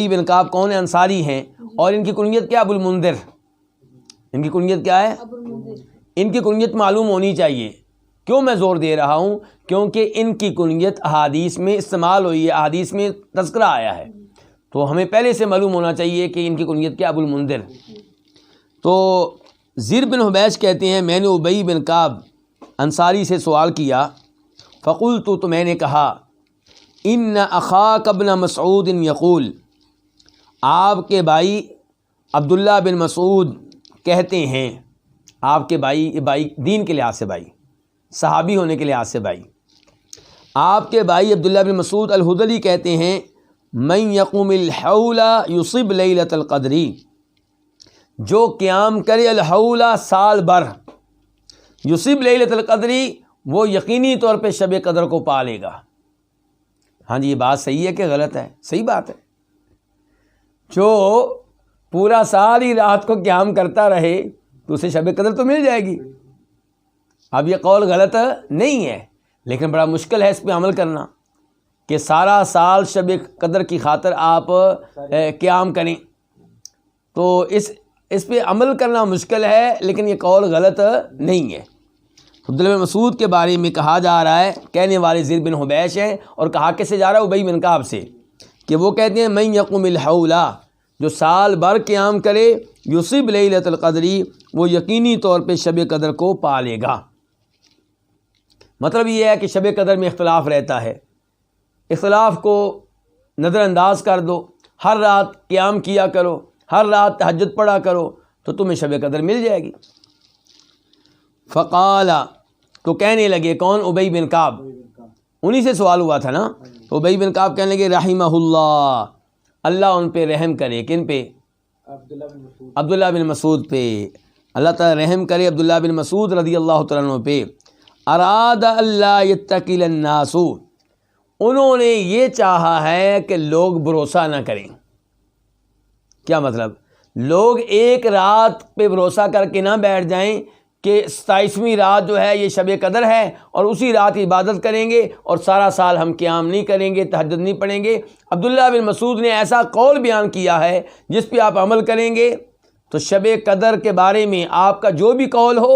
A: بن کعب کون ہے؟ انصاری ہیں، اور ان کی کنیت کیا؟ ابو المنذر۔ ان کی کنیت کیا ہے؟ ان کی کنیت معلوم ہونی چاہیے۔ کیوں میں زور دے رہا ہوں؟ کیونکہ ان کی کنیت احادیث میں استعمال ہوئی ہے، احادیث میں تذکرہ آیا ہے، تو ہمیں پہلے سے معلوم ہونا چاہیے کہ ان کی کنیت کیا؟ ابو المنذر۔ تو زر بن حبیش کہتے ہیں میں نے ابی بن کعب انصاری سے سوال کیا، فقلت، تو میں نے کہا، ان اخاک ابن مسعود یقول، آپ کے بھائی عبداللہ بن مسعود کہتے ہیں، آپ کے بھائی دین کے لحاظ سے بھائی، صحابی ہونے کے لحاظ سے بھائی، آپ کے بھائی عبداللہ بن مسعود الہذلی کہتے ہیں من یقوم الحول یصب لیلۃ القدر، جو قیام کرے الحول سال بھر، یصب لیلۃ القدر، وہ یقینی طور پہ شب قدر کو پا لے گا۔ ہاں جی، یہ بات صحیح ہے کہ غلط ہے؟ صحیح بات ہے۔ جو پورا سال ہی رات کو قیام کرتا رہے تو اسے شب قدر تو مل جائے گی۔ اب یہ قول غلط نہیں ہے، لیکن بڑا مشکل ہے اس پہ عمل کرنا، کہ سارا سال شب قدر کی خاطر آپ قیام کریں، تو اس پہ عمل کرنا مشکل ہے، لیکن یہ قول غلط نہیں ہے۔ عبداللہ بن مسعود کے بارے میں کہا جا رہا ہے، کہنے والے زر بن حبیش ہیں، اور کہا کس سے جا رہا ہے؟ ابی بن کعب سے، کہ وہ کہتے ہیں من یقوم الحول، جو سال بھر قیام کرے یصب لیلۃ القدری، وہ یقینی طور پہ شب قدر کو پا لے گا۔ مطلب یہ ہے کہ شب قدر میں اختلاف رہتا ہے، اختلاف کو نظر انداز کر دو، ہر رات قیام کیا کرو، ہر رات تہجد پڑھا کرو تو تمہیں شب قدر مل جائے گی۔ فقال، تو کہنے لگے کون؟ ابی بن کعب، انہی سے سوال ہوا تھا نا، تو ابی بن کعب کہنے لگے رحمہ اللہ، اللہ ان پہ رحم کرے۔ کن پہ؟ عبداللہ بن مسعود پہ، اللہ تعالیٰ رحم کرے عبداللہ بن مسعود رضی اللہ تعالیٰ عنہ پہ۔ اراد اللہ یتقل الناس، انہوں نے یہ چاہا ہے کہ لوگ بھروسہ نہ کریں۔ کیا مطلب؟ لوگ ایک رات پہ بھروسہ کر کے نہ بیٹھ جائیں کہ 27ویں رات جو ہے یہ شب قدر ہے اور اسی رات عبادت کریں گے اور سارا سال ہم قیام نہیں کریں گے، تہجد نہیں پڑھیں گے۔ عبداللہ بن مسعود نے ایسا قول بیان کیا ہے جس پہ آپ عمل کریں گے تو شب قدر کے بارے میں آپ کا جو بھی قول ہو،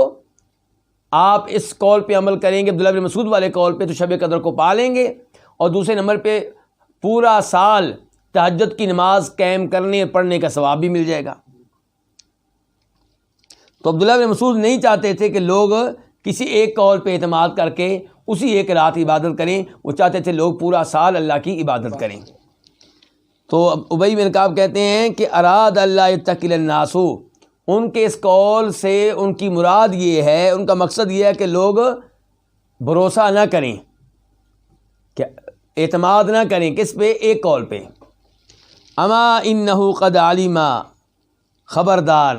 A: آپ اس قول پہ عمل کریں گے، عبداللہ بن مسعود والے قول پہ، تو شب قدر کو پا لیں گے۔ اور دوسرے نمبر پہ پورا سال تہجد کی نماز قائم کرنے اور پڑھنے کا ثواب بھی مل جائے گا۔ تو عبداللہ بن مسعود نہیں چاہتے تھے کہ لوگ کسی ایک قول پہ اعتماد کر کے اسی ایک رات عبادت کریں، وہ چاہتے تھے لوگ پورا سال اللہ کی عبادت کریں۔ تو ابی بن کعب کہتے ہیں کہ اراد اللہ یتقل الناس، ان کے اس قول سے ان کی مراد یہ ہے، ان کا مقصد یہ ہے کہ لوگ بھروسہ نہ کریں، کہ اعتماد نہ کریں کس پہ؟ ایک قول پہ۔ اما انہ قد علم، خبردار،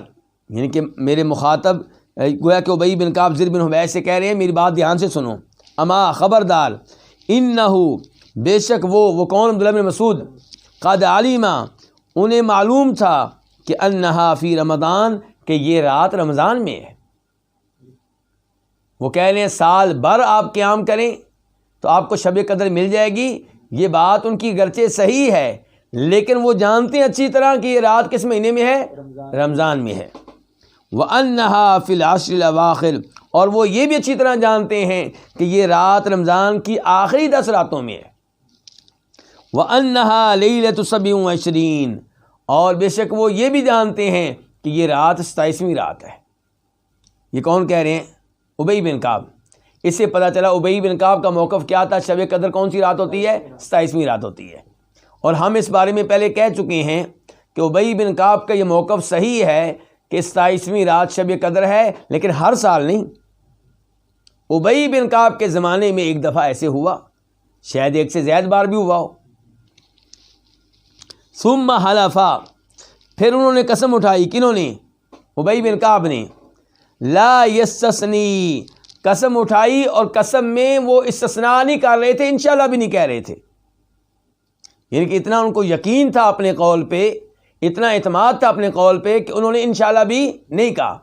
A: یعنی کہ میرے مخاطب گویا کہ ابی بن کعب زر بن حبیش سے کہہ رہے ہیں میری بات دھیان سے سنو۔ اما خبردار، انہ بے شک وہ کون؟ عبداللہ بن مسعود، قد علم انہیں معلوم تھا کہ انہا فی رمضان، کہ یہ رات رمضان میں ہے۔ وہ کہہ رہے ہیں سال بھر آپ قیام کریں تو آپ کو شب قدر مل جائے گی۔ یہ بات ان کی گرچہ صحیح ہے لیکن وہ جانتے ہیں اچھی طرح کہ یہ رات کس مہینے میں ہے؟ رمضان میں ہے۔ وَأَنَّهَا فِي الْعَشْرِ الْأَوَاخِرِ، اور وہ یہ بھی اچھی طرح جانتے ہیں کہ یہ رات رمضان کی آخری 10 راتوں میں ہے۔ وَأَنَّهَا لَيْلَةُ 27، اور بے شک وہ یہ بھی جانتے ہیں کہ یہ رات 27ویں رات ہے۔ یہ کون کہہ رہے ہیں؟ ابی بن کعب۔ اس سے پتہ چلا ابی بن کعب کا موقف کیا تھا، شب قدر کون سی رات ہوتی ہے؟ 27ویں رات ہوتی ہے۔ اور ہم اس بارے میں پہلے کہہ چکے ہیں کہ ابی بن کعب کا یہ موقف صحیح ہے کہ 27ویں رات شب قدر ہے، لیکن ہر سال نہیں۔ ابی بن کعب کے زمانے میں ایک دفعہ ایسے ہوا، شاید ایک سے زیادہ بار بھی ہوا ہو۔ ثم حلفا، پھر انہوں نے قسم اٹھائی، کنہوں نے؟ ابی بن کعب نے۔ لا یستثنی، قسم اٹھائی اور قسم میں وہ استثناء نہیں کر رہے تھے، انشاءاللہ بھی نہیں کہہ رہے تھے، یعنی کہ اتنا ان کو یقین تھا اپنے قول پہ، اتنا اعتماد تھا اپنے قول پہ کہ انہوں نے انشاءاللہ بھی نہیں کہا۔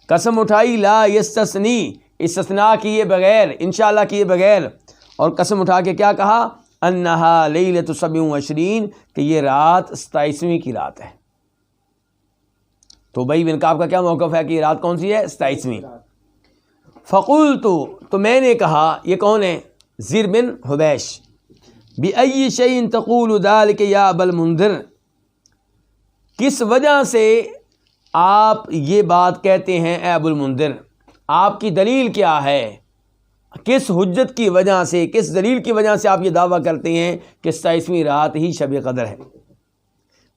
A: قسم اٹھائی لا یستثنی، استثناء کیے بغیر، انشاءاللہ کیے بغیر، اور قسم اٹھا کے کیا کہا؟ انہا لیلۃ 27، کہ یہ رات 27ویں کی رات ہے۔ تو ابی بن کعب کا کیا موقف ہے کہ یہ رات کون سی ہے؟ 27ویں۔ فقلت، تو میں نے کہا، یہ کون ہے؟ زر بن حبیش۔ بأی شیء تقول ذلک یا ابا المنذر، کس وجہ سے آپ یہ بات کہتے ہیں اے ابو المنذر؟ آپ کی دلیل کیا ہے؟ کس حجت کی وجہ سے، کس دلیل کی وجہ سے آپ یہ دعویٰ کرتے ہیں کہ 27ویں رات ہی شب قدر ہے؟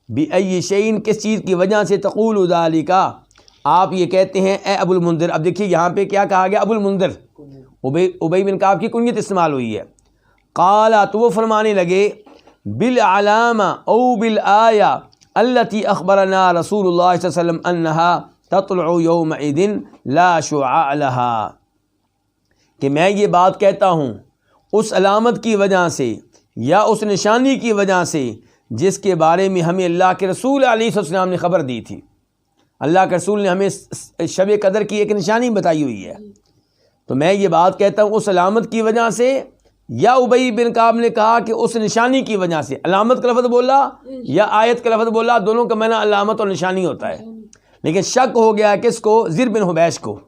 A: بأی شیء، کس چیز کی وجہ سے؟ تقول ذلک، آپ یہ کہتے ہیں اے ابو المنذر۔ اب دیکھیے یہاں پہ کیا کہا گیا؟ ابو المنذر، ابی بن کعب کی کنیت استعمال ہوئی ہے۔ قال، تو وہ فرمانے لگے، بالعلامہ او بالآیہ التی اخبرنا رسول اللہ صلی اللہ علیہ وسلم انہا تطلع یومئذ لا شعاع لہا، کہ میں یہ بات کہتا ہوں اس علامت کی وجہ سے یا اس نشانی کی وجہ سے جس کے بارے میں ہمیں اللہ کے رسول علیہ السلام نے خبر دی تھی۔ اللہ کے رسول نے ہمیں شب قدر کی ایک نشانی بتائی ہوئی ہے، تو میں یہ بات کہتا ہوں اس علامت کی وجہ سے، یا ابی بن کعب نے کہا کہ اس نشانی کی وجہ سے۔ علامت کا لفظ بولا یا آیت کا لفظ بولا، دونوں کا معنی علامت اور نشانی ہوتا ہے، لیکن شک ہو گیا کس کو؟ زر بن حبیش کو،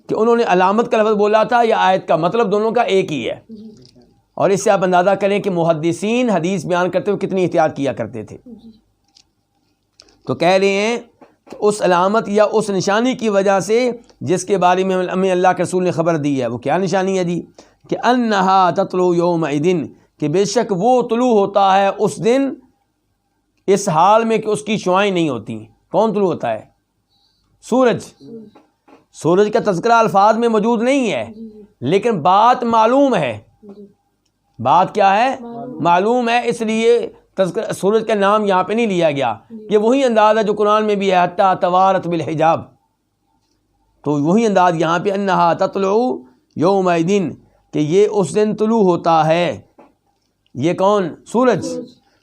A: کہ انہوں نے علامت کا لفظ بولا تھا یا آیت کا، مطلب دونوں کا ایک ہی ہے۔ اور اس سے آپ اندازہ کریں کہ محدثین حدیث بیان کرتے ہوئے کتنی احتیاط کیا کرتے تھے۔ تو کہہ رہے ہیں کہ اس علامت یا اس نشانی کی وجہ سے جس کے بارے میں ہمیں اللہ کے رسول نے خبر دی ہے، وہ کیا نشانی ہے جی؟ کہ انہا تطلع یومئذ، کہ بے شک وہ طلوع ہوتا ہے اس دن اس حال میں کہ اس کی شعائیں نہیں ہوتی۔ کون طلوع ہوتا ہے؟ سورج۔ سورج کا تذکرہ الفاظ میں موجود نہیں ہے، لیکن بات معلوم ہے۔ بات کیا ہے؟ معلوم ہے، اس لیے سورج کا نام یہاں پہ نہیں لیا گیا۔ یہ وہی انداز ہے جو قرآن میں بھی ہے، حتی توارت بالحجاب، تو وہی انداز یہاں پہ انہا تطلع یومئذ، کہ یہ اس دن طلوع ہوتا ہے۔ یہ کون؟ سورج۔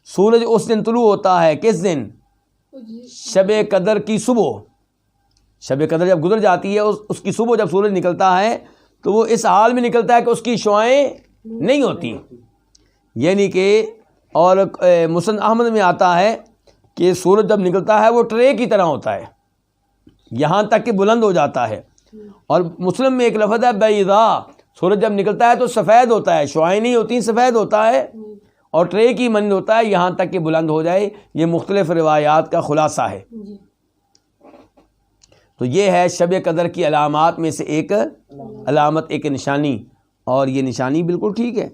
A: سورج اس دن طلوع ہوتا ہے، کس دن؟ شب قدر کی صبح۔ شب قدر جب گزر جاتی ہے، اس کی صبح جب سورج نکلتا ہے تو وہ اس حال میں نکلتا ہے کہ اس کی شعائیں نہیں ہوتی، یعنی کہ اور مسند احمد میں آتا ہے کہ سورج جب نکلتا ہے وہ ٹرے کی طرح ہوتا ہے، یہاں تک کہ بلند ہو جاتا ہے۔ اور مسلم میں ایک لفظ ہے بیضاء، سورج جب نکلتا ہے تو سفید ہوتا ہے، شعائیں نہیں ہوتی، سفید ہوتا ہے، اور ٹرے کی مانند ہوتا ہے یہاں تک کہ بلند ہو جائے۔ یہ مختلف روایات کا خلاصہ ہے۔ تو یہ ہے شب قدر کی علامات میں سے ایک علامت، ایک نشانی، اور یہ نشانی بالکل ٹھیک ہے۔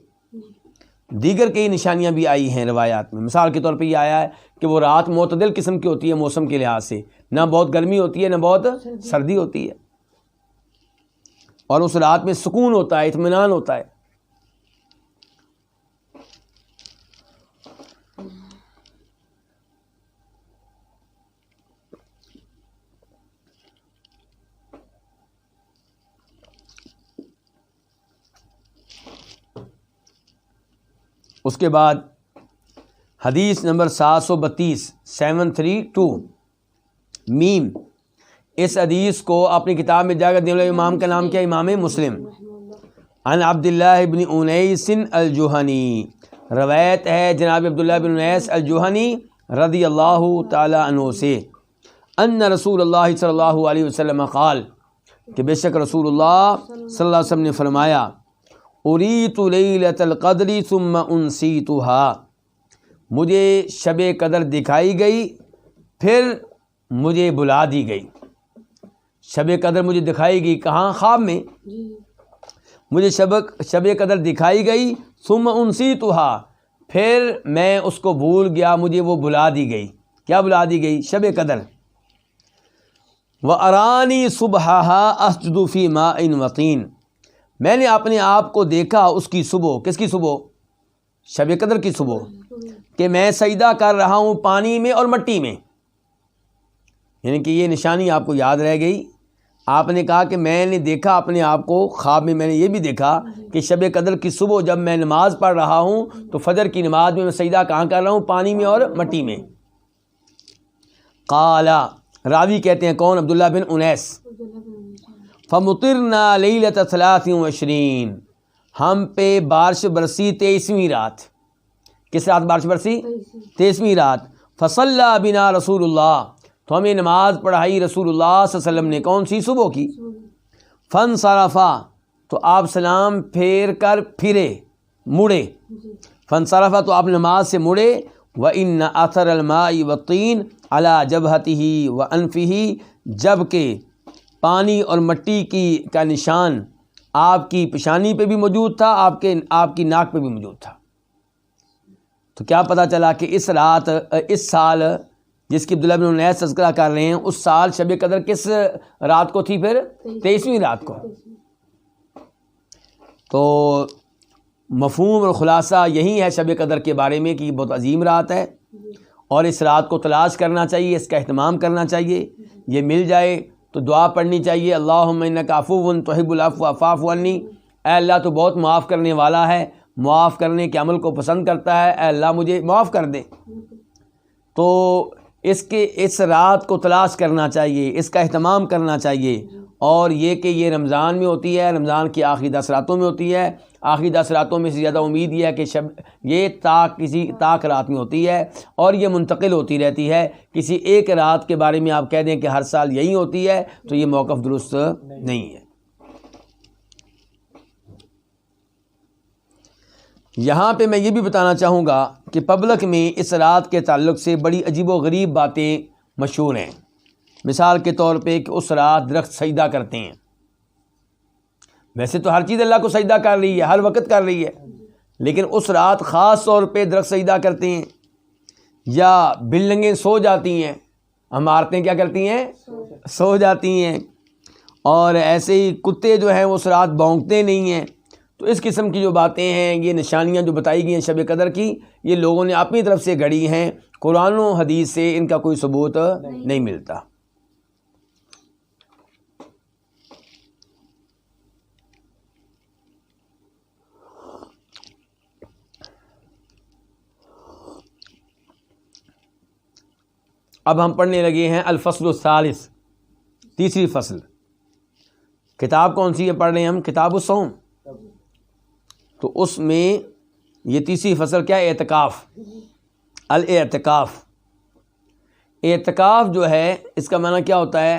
A: دیگر کئی نشانیاں بھی آئی ہیں روایات میں، مثال کے طور پہ یہ آیا ہے کہ وہ رات معتدل قسم کی ہوتی ہے موسم کے لحاظ سے، نہ بہت گرمی ہوتی ہے نہ بہت سردی ہوتی ہے، اور اس رات میں سکون ہوتا ہے، اطمینان ہوتا ہے۔ اس کے بعد حدیث نمبر 732 732 میم، اس حدیث کو اپنی کتاب میں جگہ دینے والے امام کا نام کیا؟ امام مسلم۔ عن عبداللہ بن انیس الجہنی، روایت ہے جناب عبداللہ بن انیس الجہنی رضی اللہ تعالی عنہ سے، ان رسول اللہ صلی اللہ علیہ وسلم قال، کہ بے شک رسول اللہ صلی اللہ علیہ وسلم نے فرمایا، اریت لیلۃ القدر ثم انسیتها، مجھے شب قدر دکھائی گئی پھر مجھے بلا دی گئی۔ شب قدر مجھے دکھائی گئی کہاں؟ خواب میں۔ مجھے شب قدر دکھائی گئی، ثم انسیتها، پھر میں اس کو بھول گیا، مجھے وہ بلا دی گئی۔ کیا بلا دی گئی؟ شب قدر۔ وَأَرَانِي صُبْحَهَا أَسْجُدُ فِي مَاءٍ وَطِينٍ، میں نے اپنے آپ کو دیکھا اس کی صبح، کس کی صبح؟ شب قدر کی صبح، کہ میں سجدہ کر رہا ہوں پانی میں اور مٹی میں، یعنی کہ یہ نشانی آپ کو یاد رہ گئی۔ آپ نے کہا کہ میں نے دیکھا اپنے آپ کو خواب میں، میں نے یہ بھی دیکھا کہ شب قدر کی صبح جب میں نماز پڑھ رہا ہوں تو فجر کی نماز میں سجدہ کہاں کر رہا ہوں؟ پانی میں اور مٹی میں۔ قال، راوی کہتے ہیں کون؟ عبداللہ بن انیس۔ فَمُطِرْنَا لَيْلَةَ 23، ہم پہ بارش برسی 23ویں رات۔ کس رات بارش برسی؟ 23ویں رات۔ فَصَلَّى بِنَا رسول اللہ، تو ہمیں نماز پڑھائی رسول اللہ صلی اللہ علیہ وسلم نے، کون سی؟ صبح کی۔ فَانْصَرَفَا، تو آپ سلام پھیر کر پھرے، مڑے۔ فَانْصَرَفَا، تو آپ نماز سے مڑے۔ وَإِنَّ أَثَرَ الْمَاءِ وَالطِّينِ عَلَى جَبْهَتِهِ وَأَنفِهِ، جبکہ پانی اور مٹی کا نشان آپ کی پیشانی پہ بھی موجود تھا، آپ کی ناک پہ بھی موجود تھا۔ تو کیا پتہ چلا کہ اس رات، اس سال جس کی عبداللہ بن انیس تذکرہ کر رہے ہیں، اس سال شب قدر کس رات کو تھی؟ پھر 23ویں رات کو۔ تو مفہوم اور خلاصہ یہی ہے شب قدر کے بارے میں کہ یہ بہت عظیم رات ہے، اور اس رات کو تلاش کرنا چاہیے، اس کا اہتمام کرنا چاہیے۔ یہ مل جائے تو دعا پڑھنی چاہیے، اللہم انک عفو تحب العفو فاعف عنی، اے اللہ تو بہت معاف کرنے والا ہے، معاف کرنے کے عمل کو پسند کرتا ہے، اے اللہ مجھے معاف کر دے۔ تو اس رات کو تلاش کرنا چاہیے، اس کا اہتمام کرنا چاہیے، اور یہ کہ یہ رمضان میں ہوتی ہے، رمضان کی آخری 10 راتوں میں ہوتی ہے۔ آخری 10 راتوں میں سے زیادہ امید یہ ہے کہ یہ کسی طاق رات میں ہوتی ہے، اور یہ منتقل ہوتی رہتی ہے۔ کسی ایک رات کے بارے میں آپ کہہ دیں کہ ہر سال یہی ہوتی ہے تو یہ موقف درست نہیں ہے۔ یہاں پہ میں یہ بھی بتانا چاہوں گا کہ پبلک میں اس رات کے تعلق سے بڑی عجیب و غریب باتیں مشہور ہیں. مثال کے طور پہ کہ اس رات درخت سجدہ کرتے ہیں. ویسے تو ہر چیز اللہ کو سجدہ کر رہی ہے، ہر وقت کر رہی ہے، لیکن اس رات خاص طور پہ درخت سجدہ کرتے ہیں. یا بلڈنگیں سو جاتی ہیں، عمارتیں کیا کرتی ہیں؟ سو جاتی ہیں. اور ایسے ہی کتے جو ہیں وہ اس رات بھونکتے نہیں ہیں. تو اس قسم کی جو باتیں ہیں، یہ نشانیاں جو بتائی گئی ہیں شب قدر کی، یہ لوگوں نے اپنی طرف سے گھڑی ہیں. قرآن و حدیث سے ان کا کوئی ثبوت نہیں ملتا. اب ہم پڑھنے لگے ہیں الفصل الثالث، تیسری فصل. کتاب کون سی ہے پڑھ رہے ہیں ہم؟ کتاب الصوم. تو اس میں یہ تیسری فصل کیا ہے؟ اعتکاف. الاعتکاف، اعتکاف جو ہے اس کا معنی کیا ہوتا ہے؟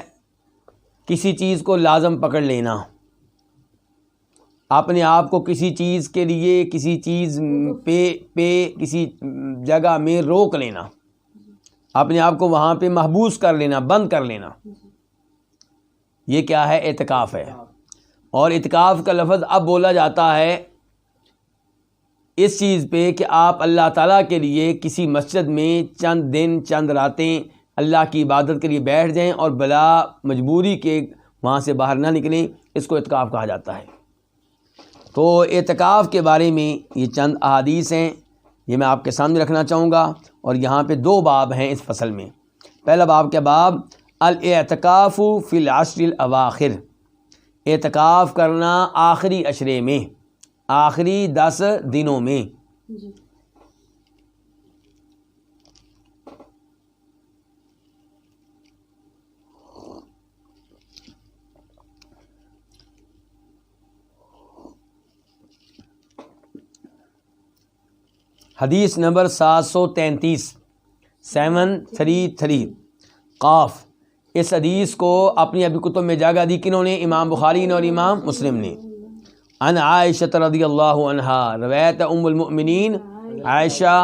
A: کسی چیز کو لازم پکڑ لینا، اپنے آپ کو کسی چیز کے لیے، کسی چیز پہ کسی جگہ میں روک لینا، اپنے آپ کو وہاں پہ محبوس کر لینا، بند کر لینا. یہ کیا ہے؟ اعتکاف ہے. اور اعتکاف کا لفظ اب بولا جاتا ہے اس چیز پہ کہ آپ اللہ تعالیٰ کے لیے کسی مسجد میں چند دن، چند راتیں اللہ کی عبادت کے لیے بیٹھ جائیں اور بلا مجبوری کے وہاں سے باہر نہ نکلیں. اس کو اعتکاف کہا جاتا ہے. تو اعتکاف کے بارے میں یہ چند احادیث ہیں، یہ میں آپ کے سامنے رکھنا چاہوں گا. اور یہاں پہ 2 باب ہیں اس فصل میں. پہلا باب کیا باب؟ الاعتکاف فی العشر الاواخر، اعتکاف کرنا آخری عشرے میں، آخری 10 دنوں میں. حدیث نمبر 733 733 قاف. اس حدیث کو اپنی ابھی کتب میں جگہ دی کنہوں نے؟ امام بخاری نے اور امام مسلم نے. عن عائشہ رضی اللہ عنہا، روایت ام المؤمنین عائشہ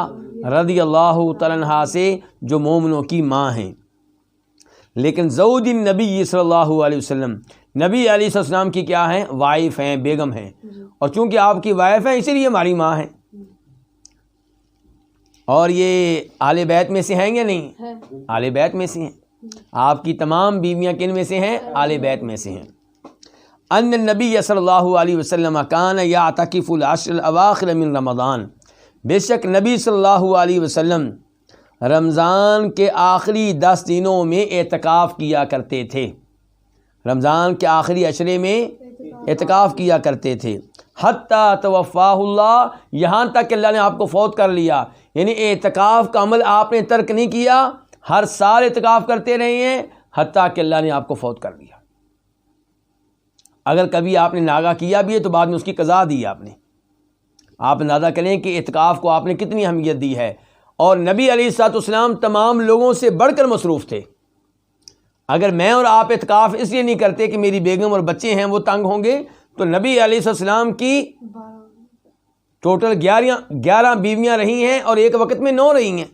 A: رضی اللہ تعالیٰ عنہا سے جو مومنوں کی ماں ہیں، لیکن زوج النبی صلی اللہ علیہ وسلم، نبی علیہ السلام کی کیا ہیں؟ وائف ہیں، بیگم ہیں. اور چونکہ آپ کی وائف ہیں اسی لیے ہماری ماں ہیں. اور یہ آل بیت میں سے ہیں یا نہیں؟ آل بیت میں سے ہیں. آپ کی تمام بیویاں کن میں سے ہیں؟ آل بیت میں سے ہیں. ان النبی صلی اللہ علیہ وسلم کان یعتکف العشر الاواخر من رمضان، بے شک نبی صلی اللہ علیہ وسلم رمضان کے آخری 10 دنوں میں اعتکاف کیا کرتے تھے. رمضان کے آخری عشرے میں اعتکاف کیا کرتے تھے. حتی توفاہ اللہ، یہاں تک کہ اللہ نے آپ کو فوت کر لیا. یعنی اعتکاف کا عمل آپ نے ترک نہیں کیا، ہر سال اعتکاف کرتے رہے ہیں حتیٰ کہ اللہ نے آپ کو فوت کر لیا. اگر کبھی آپ نے ناغہ کیا بھی ہے تو بعد میں اس کی قضا دی آپ نے. آپ اندازہ کریں کہ اعتکاف کو آپ نے کتنی اہمیت دی ہے. اور نبی علیہ الصلوۃ والسلام تمام لوگوں سے بڑھ کر مصروف تھے. اگر میں اور آپ اعتکاف اس لیے نہیں کرتے کہ میری بیگم اور بچے ہیں وہ تنگ ہوں گے، تو نبی علیہ السلام کی ٹوٹل 11 بیویاں رہی ہیں اور ایک وقت میں 9 رہی ہیں.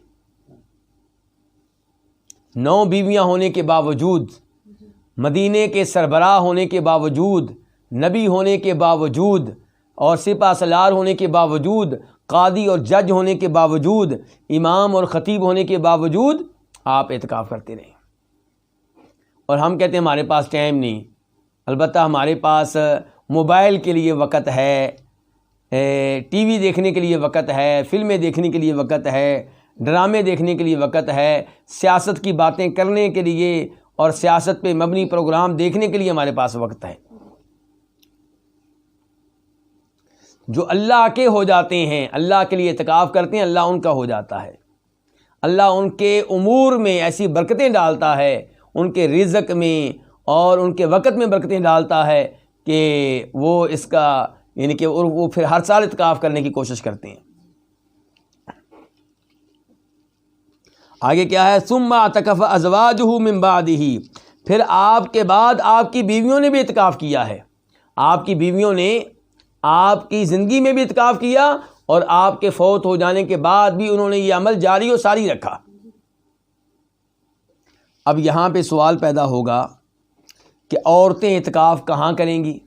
A: 9 بیویاں ہونے کے باوجود، مدینے کے سربراہ ہونے کے باوجود، نبی ہونے کے باوجود، اور سپہ سالار ہونے کے باوجود، قاضی اور جج ہونے کے باوجود، امام اور خطیب ہونے کے باوجود آپ اعتکاف کرتے رہے. اور ہم کہتے ہیں ہمارے پاس ٹائم نہیں. البتہ ہمارے پاس موبائل کے لیے وقت ہے، ٹی وی دیکھنے کے لیے وقت ہے، فلمیں دیکھنے کے لیے وقت ہے، ڈرامے دیکھنے کے لیے وقت ہے، سیاست کی باتیں کرنے کے لیے اور سیاست پہ مبنی پروگرام دیکھنے کے لیے ہمارے پاس وقت ہے. جو اللہ کے ہو جاتے ہیں، اللہ کے لیے اعتکاف کرتے ہیں، اللہ ان کا ہو جاتا ہے. اللہ ان کے امور میں ایسی برکتیں ڈالتا ہے، ان کے رزق میں اور ان کے وقت میں برکتیں ڈالتا ہے کہ وہ اس کا یعنی کہ وہ پھر ہر سال اعتکاف کرنے کی کوشش کرتے ہیں. آگے کیا ہے؟ ثم اعتکف ازواجہ من بعدہ، پھر آپ کے بعد آپ کی بیویوں نے بھی اعتکاف کیا ہے. آپ کی بیویوں نے آپ کی زندگی میں بھی اعتکاف کیا اور آپ کے فوت ہو جانے کے بعد بھی انہوں نے یہ عمل جاری و ساری رکھا. اب یہاں پہ سوال پیدا ہوگا کہ عورتیں اعتکاف کہاں کریں گی؟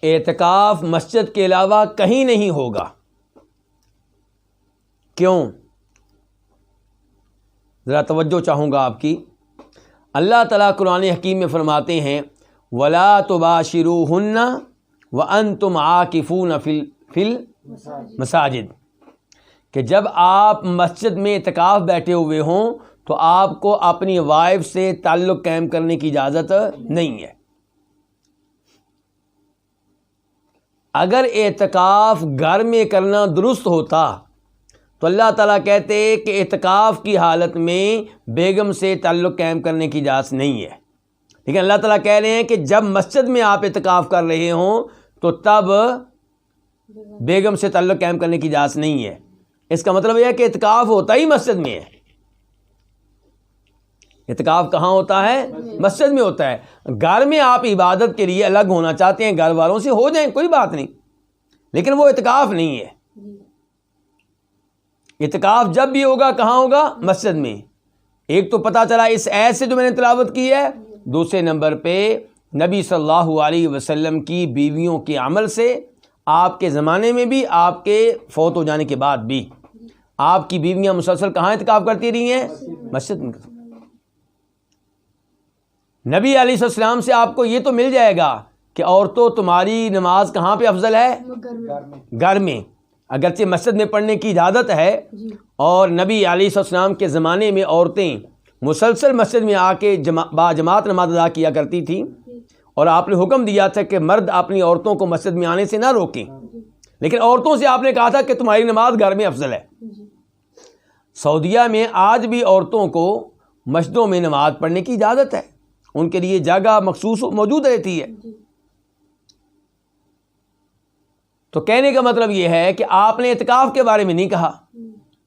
A: اعتکاف مسجد کے علاوہ کہیں نہیں ہوگا. کیوں؟ ذرا توجہ چاہوں گا آپ کی. اللہ تعالیٰ قرآن حکیم میں فرماتے ہیں وَلَا تُبَاشِرُوهُنَّ وَأَنْتُمْ عَاكِفُونَ فِي الْمَسَاجِدِ، کہ جب آپ مسجد میں اعتکاف بیٹھے ہوئے ہوں تو آپ کو اپنی وائف سے تعلق قائم کرنے کی اجازت نہیں ہے. اگر اعتکاف گھر میں کرنا درست ہوتا تو اللہ تعالیٰ کہتے کہ اعتکاف کی حالت میں بیگم سے تعلق قائم کرنے کی اجازت نہیں ہے. لیکن اللہ تعالیٰ کہہ رہے ہیں کہ جب مسجد میں آپ اعتکاف کر رہے ہوں تو تب بیگم سے تعلق قائم کرنے کی اجازت نہیں ہے. اس کا مطلب یہ ہے کہ اعتکاف ہوتا ہی مسجد میں ہے. اعتکاف کہاں ہوتا ہے؟ مسجد میں ہوتا ہے. گھر میں آپ عبادت کے لیے الگ ہونا چاہتے ہیں، گھر والوں سے ہو جائیں، کوئی بات نہیں، لیکن وہ اعتکاف نہیں ہے. اعتکاف جب بھی ہوگا کہاں ہوگا؟ مسجد میں. ایک تو پتہ چلا اس آیت سے جو میں نے تلاوت کی ہے، دوسرے نمبر پہ نبی صلی اللہ علیہ وسلم کی بیویوں کے عمل سے آپ کے زمانے میں بھی، آپ کے فوت ہو جانے کے بعد بھی آپ کی بیویاں مسلسل کہاں اعتکاف کرتی رہی ہیں؟ مسجد میں. نبی علیہ السلام سے آپ کو یہ تو مل جائے گا کہ عورتوں تمہاری نماز کہاں پہ افضل ہے؟ گھر میں. اگرچہ مسجد میں پڑھنے کی اجازت ہے، اور نبی علیہ السلام کے زمانے میں عورتیں مسلسل مسجد میں آ کے باجماعت نماز ادا کیا کرتی تھیں، اور آپ نے حکم دیا تھا کہ مرد اپنی عورتوں کو مسجد میں آنے سے نہ روکیں. لیکن عورتوں سے آپ نے کہا تھا کہ تمہاری نماز گھر میں افضل ہے. سعودیہ میں آج بھی عورتوں کو مسجدوں میں نماز پڑھنے کی اجازت ہے، ان کے لیے جگہ مخصوص موجود رہتی ہے. تو کہنے کا مطلب یہ ہے کہ آپ نے اعتکاف کے بارے میں نہیں کہا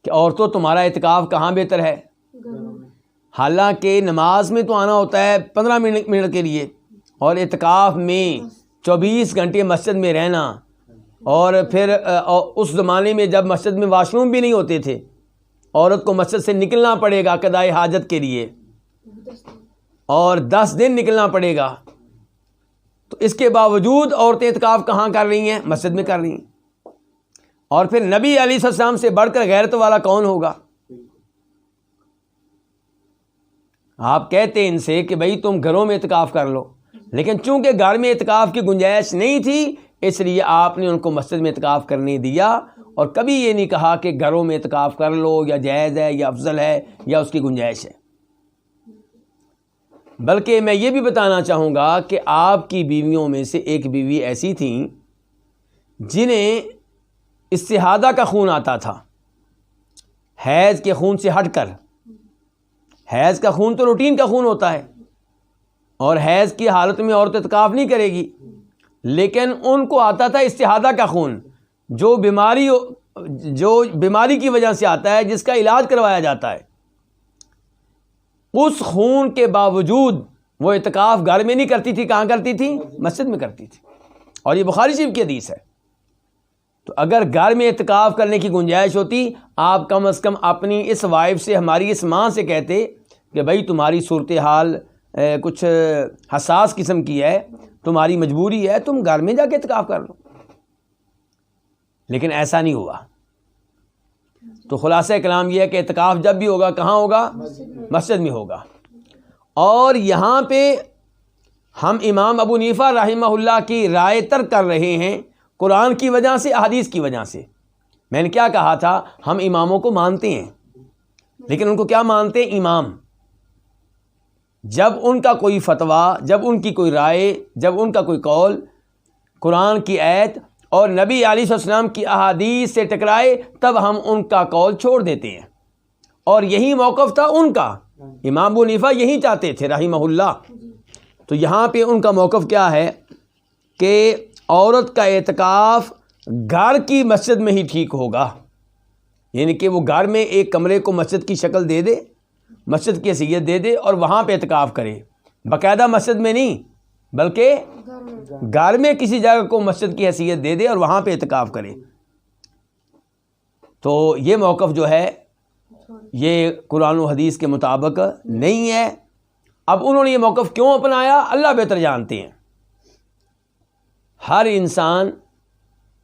A: کہ عورتوں تمہارا اعتکاف کہاں بہتر ہے. حالانکہ نماز میں تو آنا ہوتا ہے 15 منٹ کے لیے، اور اعتکاف میں 24 گھنٹے مسجد میں رہنا، اور پھر اس زمانے میں جب مسجد میں واش روم بھی نہیں ہوتے تھے، عورت کو مسجد سے نکلنا پڑے گا قضائے حاجت کے لیے، اور 10 دن نکلنا پڑے گا. تو اس کے باوجود عورتیں اعتکاف کہاں کر رہی ہیں؟ مسجد میں کر رہی ہیں. اور پھر نبی علیہ السلام سے بڑھ کر غیرت والا کون ہوگا؟ آپ کہتے ہیں ان سے کہ بھئی تم گھروں میں اعتکاف کر لو، لیکن چونکہ گھر میں اعتکاف کی گنجائش نہیں تھی اس لیے آپ نے ان کو مسجد میں اعتکاف کرنے دیا، اور کبھی یہ نہیں کہا کہ گھروں میں اعتکاف کر لو یا جائز ہے یا افضل ہے یا اس کی گنجائش ہے. بلکہ میں یہ بھی بتانا چاہوں گا کہ آپ کی بیویوں میں سے ایک بیوی ایسی تھیں جنہیں استحاضہ کا خون آتا تھا، حیض کے خون سے ہٹ کر. حیض کا خون تو روٹین کا خون ہوتا ہے، اور حیض کی حالت میں عورت اعتکاف نہیں کرے گی، لیکن ان کو آتا تھا استحاضہ کا خون، جو بیماری کی وجہ سے آتا ہے، جس کا علاج کروایا جاتا ہے. اس خون کے باوجود وہ اعتکاف گھر میں نہیں کرتی تھی، کہاں کرتی تھی؟ مسجد میں کرتی تھی. اور یہ بخاری شریف کی حدیث ہے. تو اگر گھر میں اعتکاف کرنے کی گنجائش ہوتی، آپ کم از کم اپنی اس وائف سے، ہماری اس ماں سے کہتے کہ بھائی تمہاری صورتحال کچھ حساس قسم کی ہے، تمہاری مجبوری ہے، تم گھر میں جا کے اعتکاف کر لو. لیکن ایسا نہیں ہوا. تو خلاصہ کلام یہ ہے کہ اعتکاف جب بھی ہوگا کہاں ہوگا؟ مسجد میں ہوگا. اور یہاں پہ ہم امام ابو حنیفہ رحمہ اللہ کی رائے ترک کر رہے ہیں قرآن کی وجہ سے، احادیث کی وجہ سے. میں نے کیا کہا تھا؟ ہم اماموں کو مانتے ہیں، لیکن ان کو کیا مانتے ہیں؟ امام. جب ان کا کوئی فتویٰ، جب ان کی کوئی رائے، جب ان کا کوئی قول قرآن کی آیت اور نبی علیہ السلام کی احادیث سے ٹکرائے، تب ہم ان کا قول چھوڑ دیتے ہیں. اور یہی موقف تھا ان کا. امام ابو حنیفہ یہی چاہتے تھے رحمہ اللہ. تو یہاں پہ ان کا موقف کیا ہے کہ عورت کا اعتکاف گھر کی مسجد میں ہی ٹھیک ہوگا. یعنی کہ وہ گھر میں ایک کمرے کو مسجد کی شکل دے دے، مسجد کی حیثیت دے دے، اور وہاں پہ اعتکاف کرے. باقاعدہ مسجد میں نہیں، بلکہ گھر میں کسی جگہ کو مسجد کی حیثیت دے دے اور وہاں پہ اعتکاف کرے. تو یہ موقف جو ہے یہ قرآن و حدیث کے مطابق نہیں ہے. اب انہوں نے یہ موقف کیوں اپنایا اللہ بہتر جانتے ہیں. ہر انسان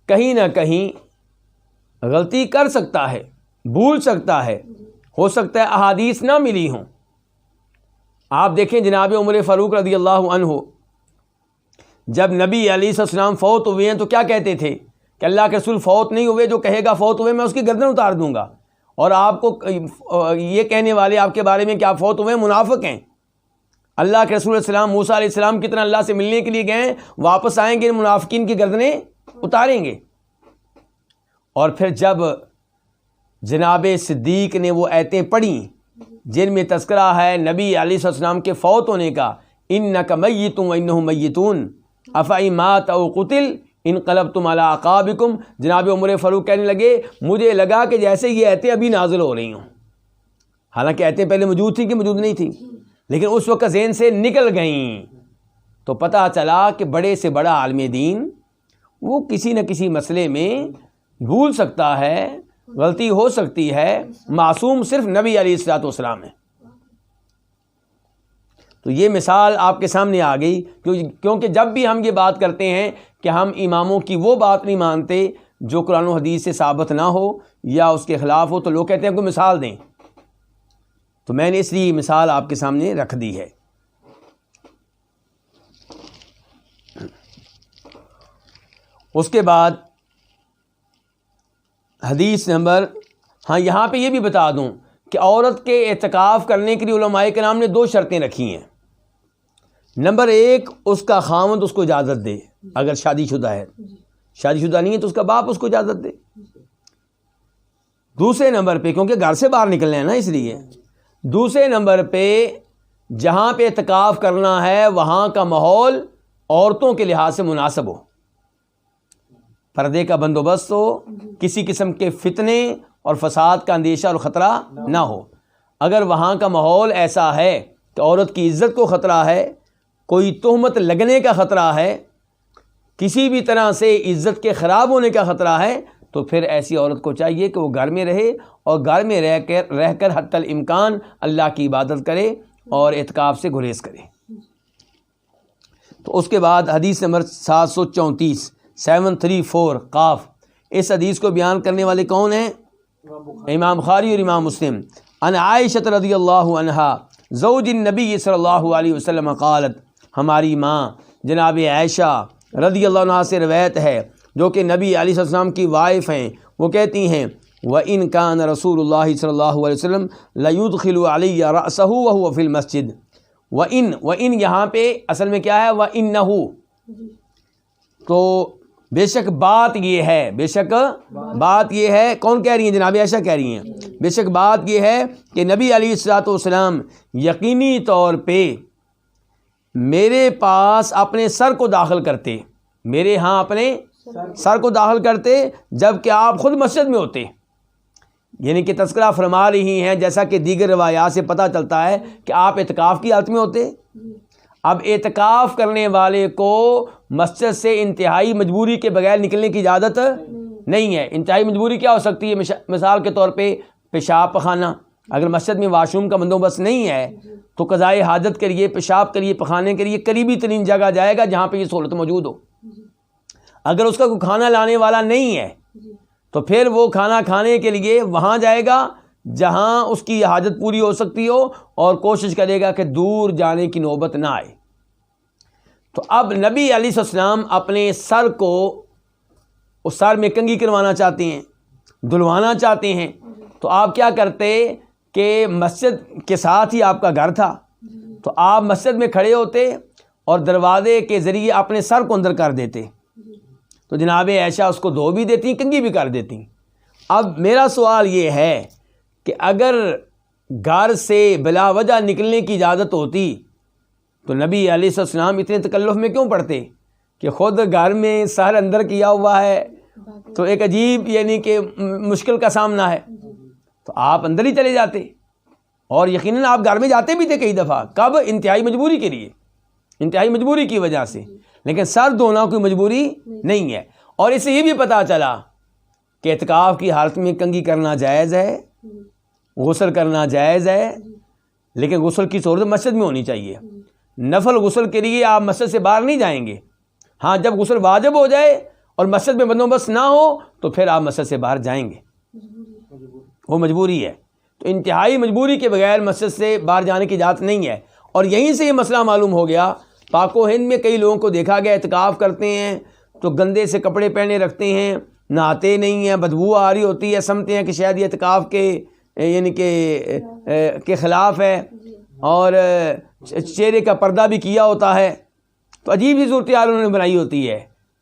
A: کہیں نہ کہیں غلطی کر سکتا ہے, بھول سکتا ہے, ہو سکتا ہے احادیث نہ ملی ہوں. آپ دیکھیں جناب عمر فاروق رضی اللہ عنہ جب نبی علیہ السلام فوت ہوئے ہیں تو کیا کہتے تھے کہ اللہ کے رسول فوت نہیں ہوئے, جو کہے گا فوت ہوئے میں اس کی گردن اتار دوں گا. اور آپ کو یہ کہنے والے آپ کے بارے میں کہ آپ فوت ہوئے منافق ہیں. اللہ کے رسول السلام موسیٰ علیہ السلام کی طرح اللہ سے ملنے کے لیے گئے, واپس آئیں گے منافقین کی گردنیں اتاریں گے. اور پھر جب جناب صدیق نے وہ آیتیں پڑھیں جن میں تذکرہ ہے نبی علیہ السلام کے فوت ہونے کا, انک میت وانہم میتون افإن مات او قتل انقلبتم علی اعقابکم, جناب عمر فاروق کہنے لگے مجھے لگا کہ جیسے یہ آیتیں ابھی نازل ہو رہی ہوں. حالانکہ آیتیں پہلے موجود تھیں کہ موجود نہیں تھیں, لیکن اس وقت ذہن سے نکل گئیں. تو پتہ چلا کہ بڑے سے بڑا عالم دین وہ کسی نہ کسی مسئلے میں بھول سکتا ہے, غلطی ہو سکتی ہے. معصوم صرف نبی علیہ الصلوۃ والسلام ہے. تو یہ مثال آپ کے سامنے آ گئی, کیونکہ جب بھی ہم یہ بات کرتے ہیں کہ ہم اماموں کی وہ بات نہیں مانتے جو قرآن و حدیث سے ثابت نہ ہو یا اس کے خلاف ہو, تو لوگ کہتے ہیں کوئی مثال دیں. تو میں نے اس لیے یہ مثال آپ کے سامنے رکھ دی ہے. اس کے بعد حدیث نمبر, ہاں یہاں پہ یہ بھی بتا دوں کہ عورت کے اعتکاف کرنے کے لیے علماء کرام نے 2 شرطیں رکھی ہیں. نمبر 1, اس کا خاوند اس کو اجازت دے, اگر شادی شدہ ہے. شادی شدہ نہیں ہے تو اس کا باپ اس کو اجازت دے. دوسرے نمبر پہ, کیونکہ گھر سے باہر نکلنا ہے نا, اس لیے دوسرے نمبر پہ جہاں پہ اعتکاف کرنا ہے وہاں کا ماحول عورتوں کے لحاظ سے مناسب ہو, پردے کا بندوبست ہو, کسی قسم کے فتنے اور فساد کا اندیشہ اور خطرہ نہ ہو. اگر وہاں کا ماحول ایسا ہے کہ عورت کی عزت کو خطرہ ہے, کوئی تہمت لگنے کا خطرہ ہے, کسی بھی طرح سے عزت کے خراب ہونے کا خطرہ ہے, تو پھر ایسی عورت کو چاہیے کہ وہ گھر میں رہے اور گھر میں رہ کر حتی الامکان اللہ کی عبادت کرے اور اعتکاف سے گریز کرے. تو اس کے بعد حدیث نمبر 734 734 قاف, اس حدیث کو بیان کرنے والے کون ہیں؟ امام بخاری اور امام مسلم. ان عائشہ رضی اللہ عنہا زوج النبی صلی اللہ علیہ وسلم قالت, ہماری ماں جناب عائشہ رضی اللہ عنہ سے روایت ہے جو کہ نبی علیہ السلام کی وائف ہیں. وہ کہتی ہیں وَإِن كَانَ رسول اللہ صلی اللہ علیہ وسلم لَيُدْخِلُ عَلَيَّ رَأْسَهُ وَهُوَ فِي الْمَسْجِدِ. وَإِن یہاں پہ اصل میں کیا ہے؟ وَإِنَّهُ, تو بے شک بات یہ ہے, کون کہہ رہی ہیں؟ جناب عائشہ کہہ رہی ہیں. بے شک بات یہ ہے کہ نبی علیہ الصلوۃ والسلام یقینی طور پہ میرے پاس اپنے سر کو داخل کرتے, میرے ہاں اپنے سر کو داخل کرتے جب کہ آپ خود مسجد میں ہوتے. یعنی کہ تذکرہ فرما رہی ہیں جیسا کہ دیگر روایات سے پتہ چلتا ہے کہ آپ اعتکاف کی حالت میں ہوتے. اب اعتکاف کرنے والے کو مسجد سے انتہائی مجبوری کے بغیر نکلنے کی اجازت نہیں ہے. انتہائی مجبوری کیا ہو سکتی ہے؟ مثال کے طور پہ پیشاب پخانہ. اگر مسجد میں واش روم کا بندوبست نہیں ہے تو قضائے حاجت کے لیے, پیشاب کے لیے, پخانے کے لیے قریبی ترین جگہ جائے گا جہاں پہ یہ سہولت موجود ہو. اگر اس کا کوئی کھانا لانے والا نہیں ہے تو پھر وہ کھانا کھانے کے لیے وہاں جائے گا جہاں اس کی حاجت پوری ہو سکتی ہو اور کوشش کرے گا کہ دور جانے کی نوبت نہ آئے. تو اب نبی علیہ السلام اپنے سر کو, اس سر میں کنگھی کروانا چاہتے ہیں, دھلوانا چاہتے ہیں, تو آپ کیا کرتے کہ مسجد کے ساتھ ہی آپ کا گھر تھا, تو آپ مسجد میں کھڑے ہوتے اور دروازے کے ذریعے اپنے سر کو اندر کر دیتے. تو جناب عائشہ اس کو دھو بھی دیتی, کنگھی بھی کر دیتی. اب میرا سوال یہ ہے کہ اگر گھر سے بلا وجہ نکلنے کی اجازت ہوتی تو نبی علیہ السلام اتنے تکلف میں کیوں پڑتے کہ خود گھر میں سر اندر کیا ہوا ہے تو ایک عجیب یعنی کہ مشکل کا سامنا ہے, تو آپ اندر ہی چلے جاتے. اور یقیناً آپ گھر میں جاتے بھی تھے کئی دفعہ. کب؟ انتہائی مجبوری کے لیے. انتہائی مجبوری کی وجہ سے، لیکن سر دھونا کوئی مجبوری نہیں ہے۔ اور اس سے یہ بھی پتہ چلا کہ اعتکاف کی حالت میں کنگھی کرنا جائز ہے، غسل کرنا جائز ہے، لیکن غسل کی صورت مسجد میں ہونی چاہیے۔ نفل غسل کے لیے آپ مسجد سے باہر نہیں جائیں گے، ہاں جب غسل واجب ہو جائے اور مسجد میں بندوبست نہ ہو تو پھر آپ مسجد سے باہر جائیں گے، وہ مجبوری ہے۔ تو انتہائی مجبوری کے بغیر مسجد سے باہر جانے کی اجازت نہیں ہے۔ اور یہیں سے یہ مسئلہ معلوم ہو گیا، پاک و ہند میں کئی لوگوں کو دیکھا گیا اعتکاف کرتے ہیں تو گندے سے کپڑے پہنے رکھتے ہیں، نہاتے نہیں ہیں، بدبو آ رہی ہوتی ہے، سمجھتے ہیں کہ شاید یہ اعتکاف کے یعنی کہ خلاف ہے، اور چہرے کا پردہ بھی کیا ہوتا ہے، تو عجیب ہی صورتحال انہوں نے بنائی ہوتی ہے،